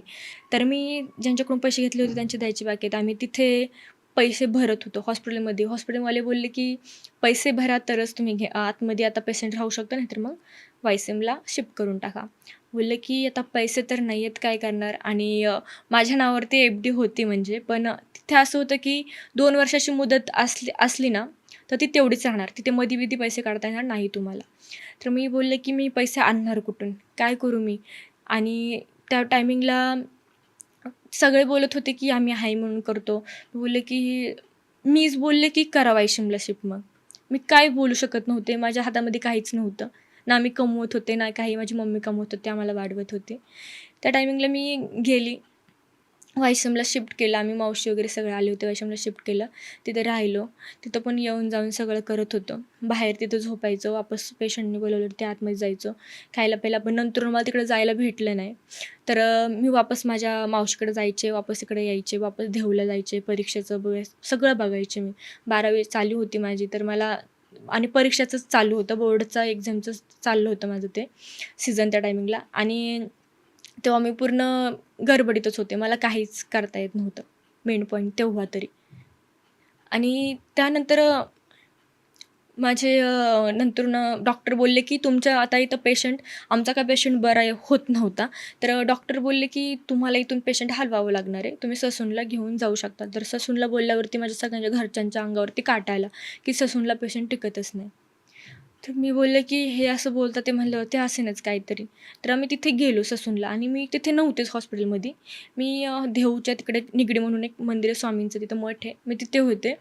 तर मी ज्यांच्याकडून पैसे घेतले होते त्यांचे द्यायचे बाकी आहेत. आम्ही तिथे पैसे भरत होतो हॉस्पिटलमध्ये. हॉस्पिटलवाले बोलले, की "पैसे भरा तरच तुम्ही आतमध्ये आता पेशंट राहू शकतो, नाहीतर मग वायसीएमला शिफ्ट करून टाका." बोलले, की "आता पैसे तर नाही आहेत, काय करणार?" आणि माझ्या नावावरती एफ-डी होती म्हणजे. पण तिथे असं होतं, की 2 वर्षाची मुदत असली ना, तर ती तेवढीच राहणार. तिथे मधी-मधी पैसे काढता येणार नाही तुम्हाला. तर मी बोलले, की "मी पैसे आणणार कुठून? काय करू मी?" आणि त्या टायमिंगला सगळे बोलत होते, की "आम्ही आहे म्हणून करतो." बोलले, की मीच बोलले, की "करा वायसीएमला शिफ्ट मग." मी काय बोलू शकत नव्हते. माझ्या हातामध्ये काहीच नव्हतं. ना मी कमवत होते, ना काही माझी मम्मी कमवत होती. आम्हाला वाढवत होते. त्या टायमिंगला मी गेली. वायसीएमला शिफ्ट केलं. आम्ही मावशी वगैरे सगळे आले होते. वायसीएमला शिफ्ट केलं. तिथे राहिलो. तिथं पण येऊन जाऊन सगळं करत होतो. बाहेर तिथं झोपायचं. वापस पेशंटने बोलावलं ते आतमध्ये जायचं. खायला प्यायला पण नंतर मला तिकडे जायला भेटलं नाही. तर मी वापस माझ्या मावशीकडे जायचे, वापस इकडे यायचे, वापस देहूला जायचे, परीक्षेचं सगळं बघायचे मी. 12वी चालू होती माझी, तर मला आणि परीक्षाचंच चालू होतं. बोर्डचा एक्झामचं चाललं होतं माझं ते सीझन त्या टायमिंगला. आणि तेव्हा मी पूर्ण गडबडीतच होते. मला काहीच करता येत नव्हतं. मेन पॉईंट तेव्हा तरी. आणि त्यानंतर नंतरून डॉक्टर बोलले, की "तुमच्या आता इथं आमचा काय पेशंट बरा होत नव्हता. तर डॉक्टर बोलले, की "तुम्हाला इथून पेशंट हलवावं लागणार आहे. तुम्ही ससूनला घेऊन जाऊ शकता." तर ससूनला बोलल्यावरती माझ्या सगळ्यांच्या घरच्यांच्या अंगावरती काटा आला, की ससूनला पेशंट टिकतच नाही. तर मी बोलले, की "हे असं बोलतात ते म्हणल्यावर ते असेनच काहीतरी." तर आम्ही तिथे गेलो ससूनला आणि मी तिथे नव्हतेच हॉस्पिटलमध्ये. मी देहूच्या तिकडे निगडी म्हणून एक मंदिर आहे स्वामींचं, तिथं मठ आहे. मी तिथे होते.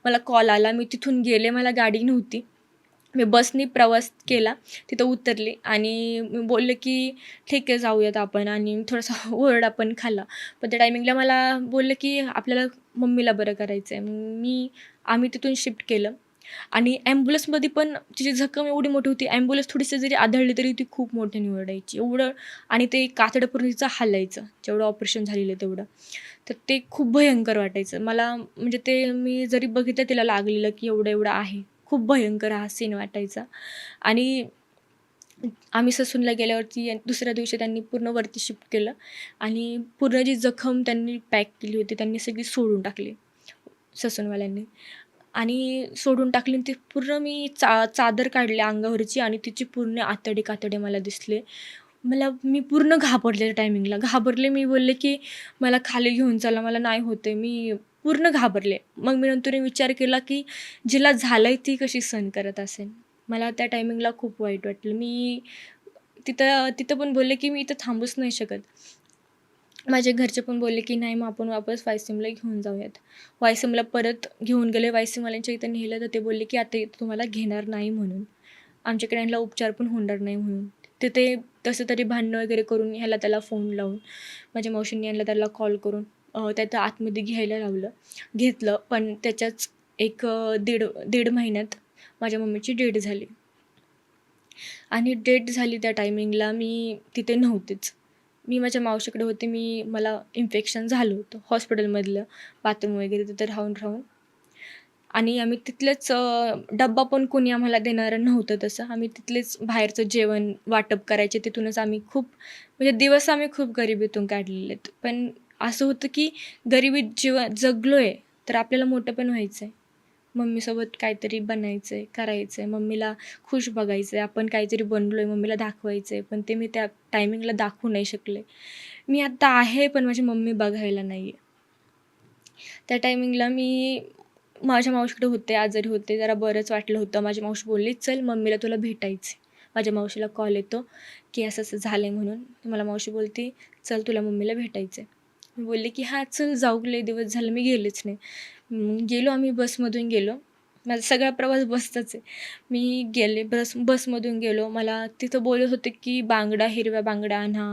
मला कॉल आला. मी तिथून गेले. मला गाडी नव्हती. मी बसनी प्रवास केला. तिथं उतरले आणि मी बोलले, की "ठीक आहे, जाऊयात आपण." आणि थोडासा ओरडा पण खाल्ला. पण त्या टायमिंगला मला बोलले, की "आपल्याला मम्मीला बरं करायचं आहे." मग आम्ही तिथून शिफ्ट केलं. आणि ॲम्ब्युलन्समध्ये पण तिची जखम एवढी मोठी होती. ॲम्ब्युलन्स थोडीशी जरी आदळली तरी ती खूप मोठ्याने ओरडायची. एवढं आणि ते कातडं पूर्ण तिचं हालायचं. जेवढं ऑपरेशन झालेलं तेवढं. तर ते खूप भयंकर वाटायचं. मला म्हणजे ते मी जरी बघितलं तिला लागलेलं, की एवढं-एवढं आहे. खूप भयंकर हा सीन वाटायचा. आणि आम्ही ससूनला गेल्यावरती दुसऱ्या दिवशी त्यांनी पूर्ण वरती शिफ्ट केलं आणि पूर्ण जी जखम त्यांनी पॅक केली होती त्यांनी सगळी सोडून टाकली ससूनवाल्यांनी. आणि सोडून टाकली आणि ती पूर्ण मी चादर काढली अंगावरची आणि तिची पूर्ण आतडे मला दिसले. मी पूर्ण घाबरले त्या टायमिंगला. घाबरले, मी बोलले, की "मला खाली घेऊन चला, मला नाही होत आहे." मी पूर्ण घाबरले. मग मी नंतर विचार केला, की जिला झालंय ती कशी सहन करत असेल. मला त्या टायमिंगला खूप वाईट वाटलं. मी तिथं तिथं पण बोलले, की "मी इथं थांबूच नाही शकत." माझे घरचे पण बोलले, की "नाही, मग आपण वापस वायसीएमला घेऊन जाऊयात." वायसीएमला परत घेऊन गेले. वायसीएमवाल्यांच्या इथं नेलं तर ते बोलले, की "आता इथं तुम्हाला घेणार नाही म्हणून. आमच्याकडे ह्यांना उपचार पण होणार नाही म्हणून." तिथे कसं तरी भांडणं वगैरे करून ह्याला त्याला फोन लावून माझ्या मावशींनी ह्याला त्याला कॉल करून त्याचं आतमध्ये घ्यायला लावलं. घेतलं, पण त्याच्याच एक दीड महिन्यात माझ्या मम्मीची डेथ झाली. आणि डेथ झाली त्या टायमिंगला मी तिथे नव्हतेच. मी माझ्या मावशीकडे होते. मला इन्फेक्शन झालं होतं हॉस्पिटलमधलं, बाथरूम वगैरे तिथं राहून. आणि आम्ही तिथलेच डब्बा पण कोणी आम्हाला देणारं नव्हतं तसं. आम्ही तिथलेच बाहेरचं जेवण वाटप करायचे. तिथूनच आम्ही खूप म्हणजे दिवस आम्ही खूप गरिबीतून काढलेले आहेत. पण असं होतं की गरिबीत जेव्हा जगलोय, तर आपल्याला मोठं पण व्हायचं आहे. मम्मीसोबत काहीतरी बनायचं आहे, करायचं आहे. मम्मीला खुश बघायचं आहे. आपण काहीतरी बनलोय, मम्मीला दाखवायचं आहे. पण ते मी त्या टायमिंगला दाखवू नाही शकले. मी आता आहे, पण माझी मम्मी बघायला नाही आहे. त्या टायमिंगला मी माझ्या मावशीकडे होते, आजारी होते. जरा बरंच वाटलं होतं. माझी मावशी बोलली, "चल, मम्मीला तुला भेटायचं आहे." माझ्या मावशीला कॉल येतो, की असं-असं झालं आहे म्हणून. मला मावशी बोलते, "चल, तुला मम्मीला भेटायचं आहे." मी बोलले, की "हां, चल जाऊ, लय दिवस झाले मी गेलेच नाही." गेलो आम्ही, बसमधून गेलो. माझा सगळा प्रवास बसचाच आहे. मी गेले, बसमधून गेलो. मला तिथं बोलत होते, की बांगड्या, हिरव्या बांगड्या आणा,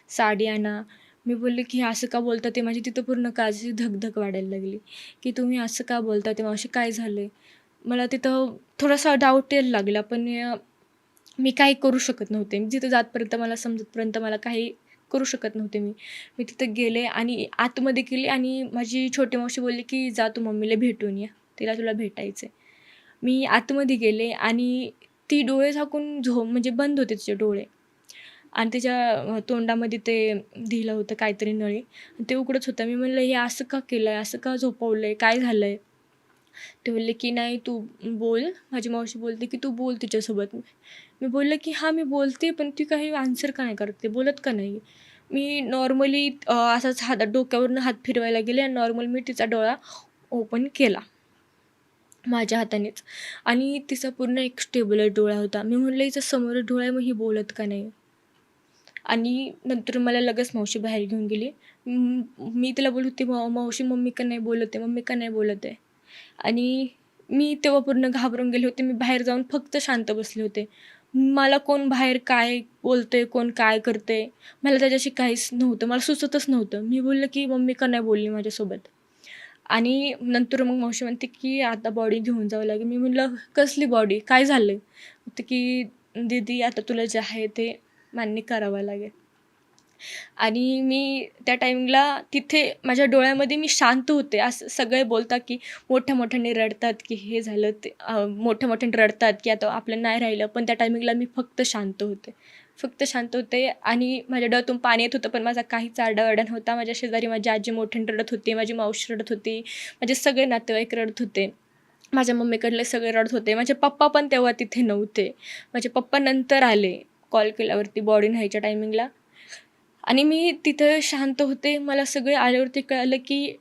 साडी आणा. मी बोलले, की "असं का बोलता ते?" माझी तिथं पूर्ण काळजाची धक वाढायला लागली, की "तुम्ही असं का बोलता ते? मावशी काय झालं आहे?" मला तिथं थोडासा डाऊट यायला लागला, पण मी काही करू शकत नव्हते. मी तिथं जातपर्यंत मला समजेपर्यंत मला काही करू शकत नव्हते मी. मी तिथं गेले आणि आतमध्ये गेले आणि माझी छोटी मावशी बोलली, की "जा तू मम्मीला भेटून ये. तुला भेटायचं आहे." मी आतमध्ये गेले आणि ती डोळे झाकून म्हणजे बंद होते तिचे डोळे. आणि त्याच्या तोंडामध्ये ते दिलं होतं काहीतरी नळी. ते उघडंच होतं. मी म्हणलं, "हे असं का केलंय? असं का झोपवलंय? काय झालंय?" ते बोलले, की "नाही, तू बोल." माझी मावशी बोलते, की "तू बोल तिच्यासोबत." मी बोलले, की "हां, मी बोलते, पण ती काही आन्सर का नाही करते? बोलत का नाही?" मी नॉर्मली असाच डोक्यावरून हात फिरवायला गेले आणि नॉर्मल मी तिचा डोळा ओपन केला माझ्या हातानेच आणि तिचा पूर्ण एक स्टेबल डोळा होता. मी म्हटलं, "हिचा समोर डोळा आहे, मग ही बोलत का नाही?" आणि नंतर मला लगेच मावशी बाहेर घेऊन गेली. मी तिला बोलत होते, "मावशी, मम्मी का नाही बोलत आहे? मम्मी का नाही बोलत आहे?" आणि मी तेव्हा पूर्ण घाबरून गेले होते. मी बाहेर जाऊन फक्त शांत बसले होते. मला कोण बाहेर काय बोलतंय, कोण काय करतंय, मला त्याच्याशी काहीच नव्हतं. मला सुचतच नव्हतं. मी बोलले, की "मम्मी का नाही बोलली माझ्यासोबत?" आणि नंतर मग मावशी म्हणते, की "आता बॉडी घेऊन जावं लागेल." मी म्हटलं, "कसली बॉडी? काय झालंय?" म्हणते, की "दीदी, आता तुला जे आहे ते मान्य करावं लागेल." आणि मी त्या टायमिंगला तिथे माझ्या डोळ्यामध्ये मी शांत होते. असं सगळे बोलतात, की मोठ्या-मोठ्याने रडतात, की हे झालं ते मोठ्या-मोठ्याने रडतात, की आता आपलं नाही राहिलं. पण त्या टायमिंगला मी फक्त शांत होते. फक्त शांत होते आणि माझ्या डोळ्यातून पाणी येत होतं, पण माझा काहीच आरडाओरडा नव्हता. माझ्या शेजारी माझी आजी मोठ्याने रडत होती, माझी मावशी रडत होती, माझे सगळे नातेवाईक रडत होते. माझ्या मम्मीकडले सगळे रडत होते. माझे पप्पा पण तेव्हा तिथे नव्हते. माझे पप्पा नंतर आले कॉल केल्यावरती बॉडी न्यायच्या टायमिंगला. आणि मी तिथं शांत होते. मला सगळे आल्यावरती कळालं, की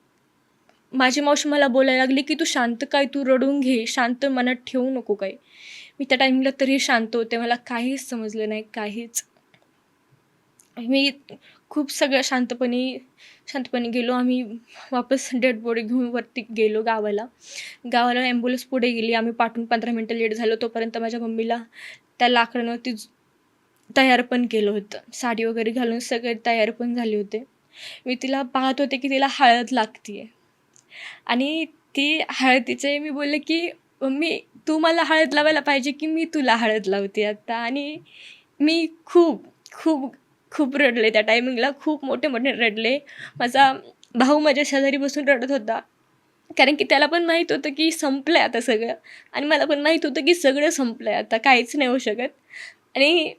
माझी मावशी मला बोलायला लागली, की "तू शांत काय? तू रडून घे. शांत मनात ठेवू नको काही." मी त्या टाईमला तरीही शांत होते. मला काहीच समजलं नाही, काहीच. मी खूप सगळं शांतपणे गेलो. आम्ही वापस डेड बॉडी घेऊन वरती गेलो गावाला. गावाला ॲम्ब्युलन्स पुढे गेली. आम्ही पाठवून 15 मिनिटं लेट झालो. तोपर्यंत माझ्या मम्मीला त्या लाकडावरती तयार पण केलं होतं. साडी वगैरे घालून सगळे तयार पण झाले होते. मी तिला पाहत होते, की तिला हळद लागते आहे आणि ती हळदीचे मी बोलले, की "मम्मी, तू मला हळद लावायला पाहिजे, की मी तुला हळद लावते आता?" आणि मी खूप खूप रडले त्या टायमिंगला. खूप मोठे-मोठे रडले. माझा भाऊ माझ्या शेजारी बसून रडत होता. कारण की त्याला पण माहीत होतं, की संपलंय आता सगळं आणि मला पण माहीत होतं, की सगळं संपलंय आता, काहीच नाही होऊ शकत. आणि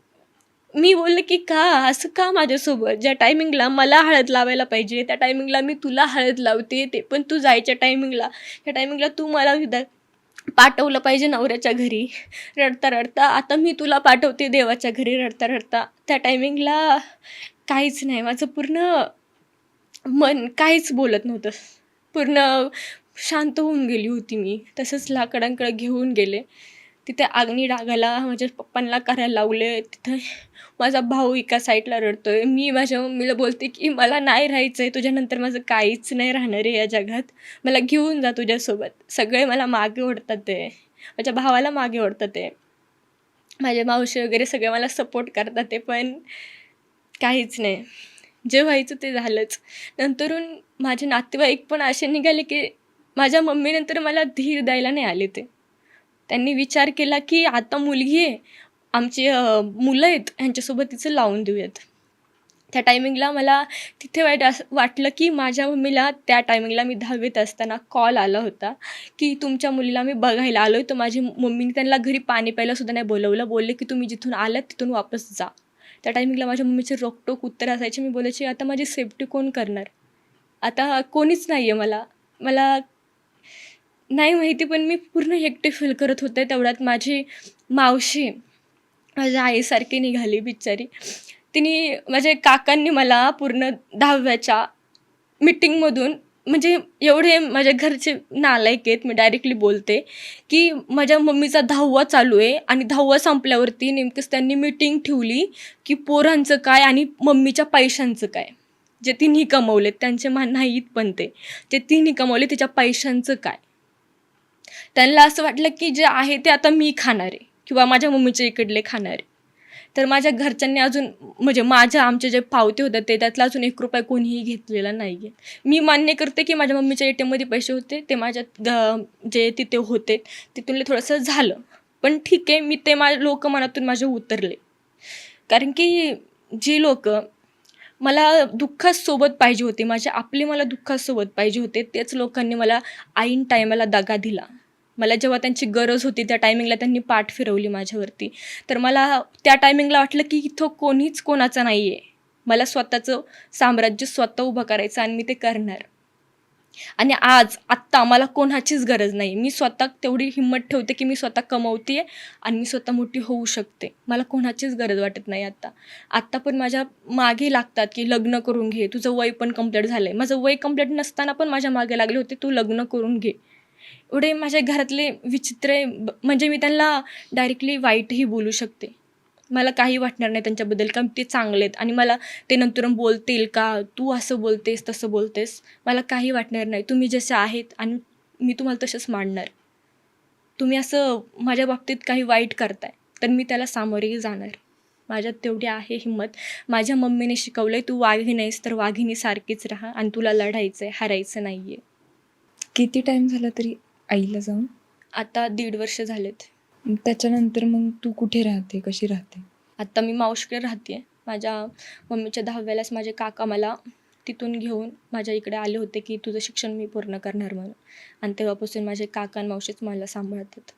मी बोलले की का असं का माझ्यासोबत? ज्या टायमिंगला मला हळद लावायला पाहिजे त्या टायमिंगला मी तुला हळद लावते, ते पण तू जायच्या टायमिंगला. त्या टायमिंगला तू मला पाठवलं पाहिजे नवऱ्याच्या घरी रडता रडता. आता मी तुला पाठवते देवाच्या घरी रडता रडता. त्या टायमिंगला काहीच नाही. माझं पूर्ण मन काहीच बोलत नव्हतं. पूर्ण शांत होऊन गेली होती मी. तसंच लाकडांकडे घेऊन गेले. तिथे अग्नी डागाला माझ्या पप्पांना करायला लावले. तिथं माझा भाऊ एका साईडला रडतोय. मी माझ्या मम्मीला बोलते की मला नाही राहायचं आहे. तुझ्यानंतर माझं काहीच नाही राहणार आहे या जगात. मला घेऊन जा तुझ्यासोबत. सगळे मला मागे ओढतात आहे. माझ्या भावाला मागे ओढतात आहे. माझे मावशी वगैरे सगळे मला सपोर्ट करतात आहे. पण काहीच नाही. जे व्हायचं ते झालंच. नंतरून माझे नातेवाईक पण असे निघाले की माझ्या मम्मीनंतर मला धीर द्यायला नाही आले ते. त्यांनी विचार केला की आता मुलगी आहे, आमची मुलं आहेत ह्यांच्यासोबत तिचं लावून देऊयात. त्या टायमिंगला मला तिथे वाईट असं वाटलं की माझ्या मम्मीला त्या टायमिंगला मी 10वीत असताना कॉल आला होता की तुमच्या मुलीला मी बघायला आलो आहे. तर माझी मम्मीने त्यांना घरी पाणी प्यायलासुद्धा नाही बोलवलं. बोलले की तुम्ही जिथून आलात तिथून वापस जा. त्या टायमिंगला माझ्या मम्मीचे रोकटोक उत्तर असायचे. मी बोलायची आता माझी सेफ्टी कोण करणार? आता कोणीच नाही आहे मला. मला नाही माहिती पण मी पूर्ण एकटी फील करत होते. तेवढ्यात माझी मावशी माझ्या आईसारखी निघाली बिचारी. तिने माझ्या काकांनी मला पूर्ण 10व्याच्या मीटिंगमधून म्हणजे एवढे माझ्या घरचे नालायक आहेत, मी डायरेक्टली बोलते, की माझ्या मम्मीचा 10वा चालू आहे आणि 10वा संपल्यावरती नेमकंच त्यांनी मीटिंग ठेवली, की पोरांचं काय आणि मम्मीच्या पैशांचं काय? जे तिन्ही कमवलेत त्यांचे नाहीत पण ते. जे तिन्ही कमवले त्याच्या पैशांचं काय? त्यांना असं वाटलं की जे आहे ते आता मी खाणार आहे किंवा माझ्या मम्मीच्या इकडले खाणार आहे. तर माझ्या घरच्यांनी अजून म्हणजे आमचे जे पावते होते ते त्यातला अजून ₹1 कोणीही घेतलेला नाही आहे. मी मान्य करते की माझ्या मम्मीच्या ATMमध्ये पैसे होते ते माझ्या जे तिथे होते तिथून थोडंसं झालं. पण ठीक आहे, मी ते लोकं मनातून माझ्या उतरले. कारण की जी लोकं मला दुःखासोबत पाहिजे होते, आपले मला दुःखासोबत पाहिजे होते, तेच लोकांनी मला ऐन टायमाला दगा दिला. मला जेव्हा त्यांची गरज होती त्या टायमिंगला त्यांनी पाठ फिरवली माझ्यावरती. तर मला त्या टायमिंगला वाटलं की इथं कोणीच कोणाचं नाही आहे. मला स्वतःचं साम्राज्य स्वतः उभं करायचं आणि मी ते करणार. आणि आत्ता मला कोणाचीच गरज नाही. मी स्वतः तेवढी हिंमत ठेवते की मी स्वतः कमवते आणि मी स्वतः मोठी होऊ शकते. मला कोणाचीच गरज वाटत नाही आत्ता. आत्ता पण माझ्या मागे लागतात की लग्न करून घे, तुझं वय पण कंप्लीट झालं आहे. माझं वय कंप्लीट नसताना पण माझ्या मागे लागले होते, तू लग्न करून घे. एवढे माझ्या घरातले विचित्र आहे. म्हणजे मी त्यांना डायरेक्टली वाईटही बोलू शकते. मला काही वाटणार नाही त्यांच्याबद्दल, कारण ते चांगले आहेत आणि मला ते नंतर बोलतील का, तू असं बोलतेस, तसं बोलतेस. मला काही वाटणार नाही. तुम्ही जसे आहेत आणि मी तुम्हाला तसंच मानणार. तुम्ही असं माझ्या बाबतीत काही वाईट करताय, तर मी त्याला सामोरे जाणार. माझ्यात तेवढी आहे हिंमत. माझ्या मम्मीने शिकवलंय, तू वाघीण आहेस तर वाघिणीसारखीच राहा आणि तुला लढायचं आहे, हारायचं नाही आहे. किती टाईम झाला तरी आईला जाऊन? आता 1.5 वर्ष झालेत. त्याच्यानंतर मग तू कुठे राहते, कशी राहते? आत्ता मी मावशीकडे राहते आहे. माझ्या मम्मीच्या 10व्यालाच माझे काका मला तिथून घेऊन माझ्या इकडे आले होते की तुझं शिक्षण मी पूर्ण करणार म्हणून. आणि तेव्हापासून माझे काका आणि मावशीच मला सांभाळतात.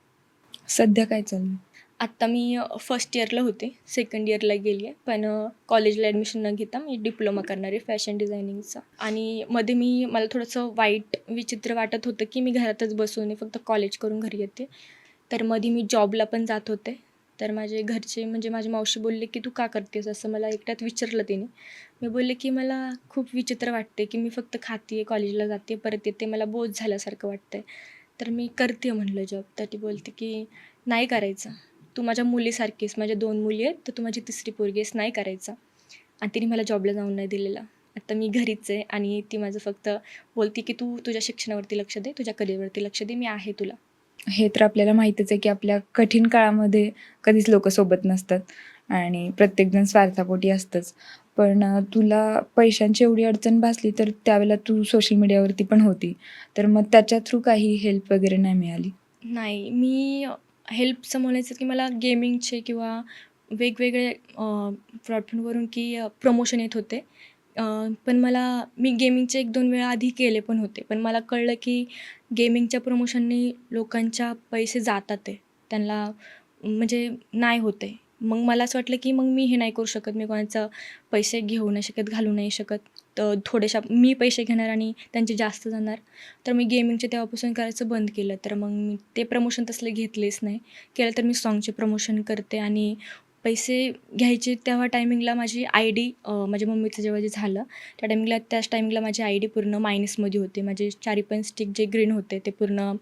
सध्या काय चाललं? आत्ता मी फर्स्ट इयरला होते, सेकंड इयरला गेली आहे. पण कॉलेजला ॲडमिशन न घेता मी डिप्लोमा करणार आहे फॅशन डिझायनिंगचा. आणि मध्ये मला थोडंसं वाईट विचित्र वाटत होतं की मी घरातच बसून फक्त कॉलेज करून घरी येते. तर मध्ये मी जॉबला पण जात होते. तर माझे घरचे म्हणजे माझी मावशी बोलले की तू का करतेस असं? मला एकट्यात विचारलं तिने. मी बोलले की मला खूप विचित्र वाटते की मी फक्त खाते आहे, कॉलेजला जाते, परत येते, मला बोझ झाल्यासारखं वाटतं आहे. तर मी करते म्हणलं जॉब. तर ती बोलते की नाही करायचं, तू माझ्या मुलीसारखी आहेस. माझ्या 2 मुली आहेत, तर तू माझी 3री पोरगी आहेस, नाही करायचा. आणि तिने मला जॉबला जाऊन नाही दिलेला. आता मी घरीच आहे आणि ती माझं फक्त बोलते की तू तुझ्या शिक्षणावरती लक्ष दे, तुझ्या करिअरवरती लक्ष दे, मी आहे तुला. हे तर आपल्याला माहीतच आहे की आपल्या कठीण काळामध्ये कधीच लोकं सोबत नसतात आणि प्रत्येकजण स्वार्थापोटी असतंच. पण तुला पैशांची एवढी अडचण भासली तर त्यावेळेला तू सोशल मीडियावरती पण होती. तर मग त्याच्या थ्रू काही हेल्प वगैरे नाही मिळाली? नाही, मी हेल्पचं म्हणायचं की मला गेमिंगचे किंवा वेगवेगळे प्लॅटफॉर्मवरून की प्रमोशन येत होते. पण मी गेमिंगचे 1-2 वेळा आधी केले पण होते. पण मला कळलं की गेमिंगच्या प्रमोशननी लोकांच्या पैसे जातात आहे. त्यांना म्हणजे नाही होत आहे. मग मला असं वाटलं की मग मी हे नाही करू शकत, मी कोणाचं पैसे घेऊ नाही शकत, घालू नाही शकत. तर थोडेशा मी पैसे घेणार आणि त्यांचे जास्त जाणार. तर मी गेमिंगचे तेव्हापासून करायचं बंद केलं. तर मग मी ते प्रमोशन तसले घेतलेच नाही. केलं तर मी सॉन्गचे प्रमोशन करते आणि पैसे घ्यायचे तेव्हा टायमिंगला माझी आय डी माझ्या मम्मीचं जेव्हा जे झालं त्या टायमिंगला त्याच टायमिंगला माझी आय डी पूर्ण मायनसमध्ये होते. माझे 4 पण स्टिक जे ग्रीन होते ते पूर्ण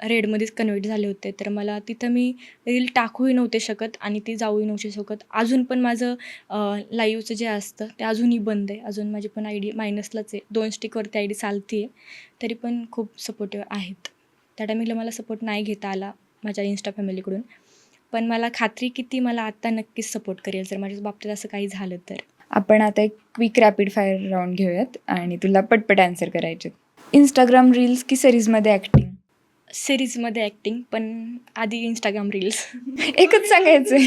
रेडमध्येच कन्वर्ट झाले होते. तर मला तिथं मी रील टाकूही नव्हते शकत आणि ती जाऊही नव्हते शकत. अजून पण माझं लाईव्हचं जे असतं ते अजूनही बंद आहे. अजून माझी पण आय डी मायनसलाच आहे. 2 स्टिकवरती आय डी चालते आहे. तरी पण खूप सपोर्टिव्ह आहेत. त्या टायमिंगला मला सपोर्ट नाही घेता आला माझ्या इन्स्टा फॅमिलीकडून. पण मला खात्री की ती मला आत्ता नक्कीच सपोर्ट करेल जर माझ्या बाबतीत असं काही झालं तर. आपण आता एक क्विक रॅपिड फायर राऊंड घेऊयात आणि तुला पटपट आन्सर करायचे. इंस्टाग्राम रील्स की सिरीजमध्ये ॲक्टिंग? सिरीजमध्ये ॲक्टिंग, पण आधी इंस्टाग्राम रील्स. एकच सांगायचंय.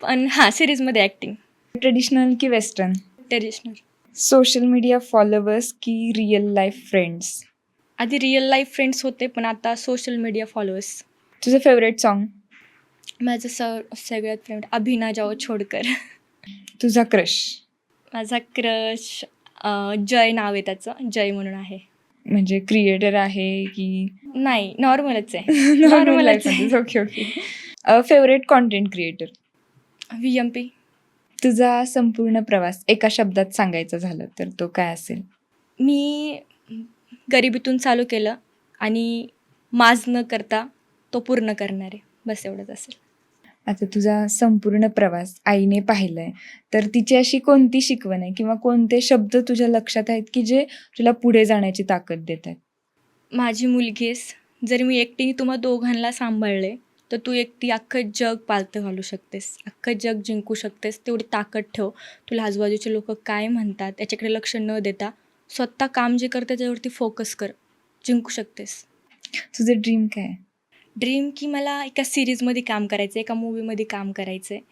पण हां, सिरीजमध्ये ॲक्टिंग. ट्रेडिशनल की western? Traditional. Social media followers की रिअल लाईफ फ्रेंड्स? आधी रिअल लाईफ फ्रेंड्स होते, पण आता सोशल मीडिया फॉलोअर्स. तुझं फेवरेट सॉन्ग? माझं सगळ्यात फेवरेट अभिना जाओ छोडकर. तुझा क्रश? माझा क्रश जय नाव आहे त्याचं, जय म्हणून आहे. म्हणजे क्रिएटर आहे की नाही, नॉर्मलच आहे. नॉर्मल नॉर्मलच आहे. लाईफमध्ये? Okay okay. Favourite content creator? VMP. तुझा संपूर्ण प्रवास एका शब्दात सांगायचा झालं तर तो काय असेल? मी गरिबीतून चालू केलं आणि माज न करता तो पूर्ण करणार आहे. बस एवढंच असेल. आता तुझा संपूर्ण प्रवास आईने पाहिलाय, तर तिची अशी कोणती शिकवण आहे किंवा कोणते शब्द तुझ्या लक्षात आहेत की जे तुला पुढे जाण्याची ताकद देत आहेत? माझी मुलगी आहेस, जर मी एकटीने तुम्हा दोघांना सांभाळले तर तू एकटी अख्खं जग पालतं घालू शकतेस, अख्खं जग जिंकू शकतेस. तेवढी ताकद ठेव. तुला आजूबाजूचे लोक काय म्हणतात याच्याकडे लक्ष न देता स्वतः काम जे करते त्याच्यावरती फोकस कर, जिंकू शकतेस. तुझं ड्रीम काय आहे? ड्रीम की मला एका सिरीजमध्ये काम करायचं आहे, एका मूवीमध्ये काम करायचं आहे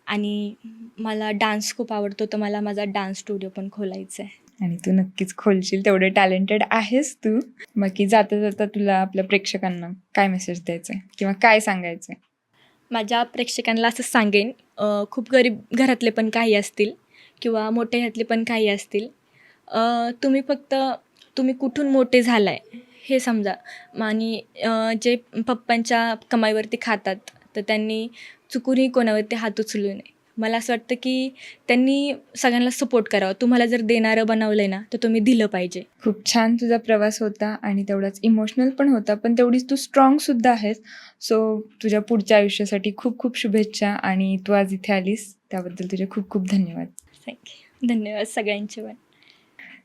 आणि मला डान्स खूप आवडतो, तर मला माझा डान्स स्टुडिओ पण खोलायचा आहे. आणि तू नक्कीच खोलशील, तेवढे टॅलेंटेड आहेस तू. बाकी जाता जाता तुला आपल्या प्रेक्षकांना काय मेसेज द्यायचा आहे किंवा काय सांगायचं आहे? माझ्या प्रेक्षकांना असं सांगेन, खूप गरीब घरातले पण काही असतील किंवा मोठ्या ह्यातले पण काही असतील, तुम्ही फक्त तुम्ही कुठून मोठे झाला आहे हे समजा. आणि जे पप्पांच्या कमाईवरती खातात तर त्यांनी चुकूनही कोणावरती हात उचलू नये. मला असं वाटतं की त्यांनी सगळ्यांना सपोर्ट करावा. तुम्हाला जर देणारं बनवलं आहे ना तर तुम्ही दिलं पाहिजे. खूप छान तुझा प्रवास होता आणि तेवढाच इमोशनल पण होता, पण तेवढीच तू स्ट्रॉंगसुद्धा आहेस. सो तुझ्या पुढच्या आयुष्यासाठी खूप खूप शुभेच्छा आणि तू आज इथे आलीस त्याबद्दल तुझे खूप खूप धन्यवाद. थँक्यू. धन्यवाद सगळ्यांचे पण.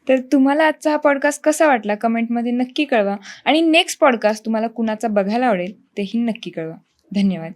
तर तुम्हाला आजचा हा पॉडकास्ट कसा वाटला कमेंटमध्ये नक्की कळवा आणि नेक्स्ट पॉडकास्ट तुम्हाला कुणाचा बघायला आवडेल तेही नक्की कळवा. धन्यवाद.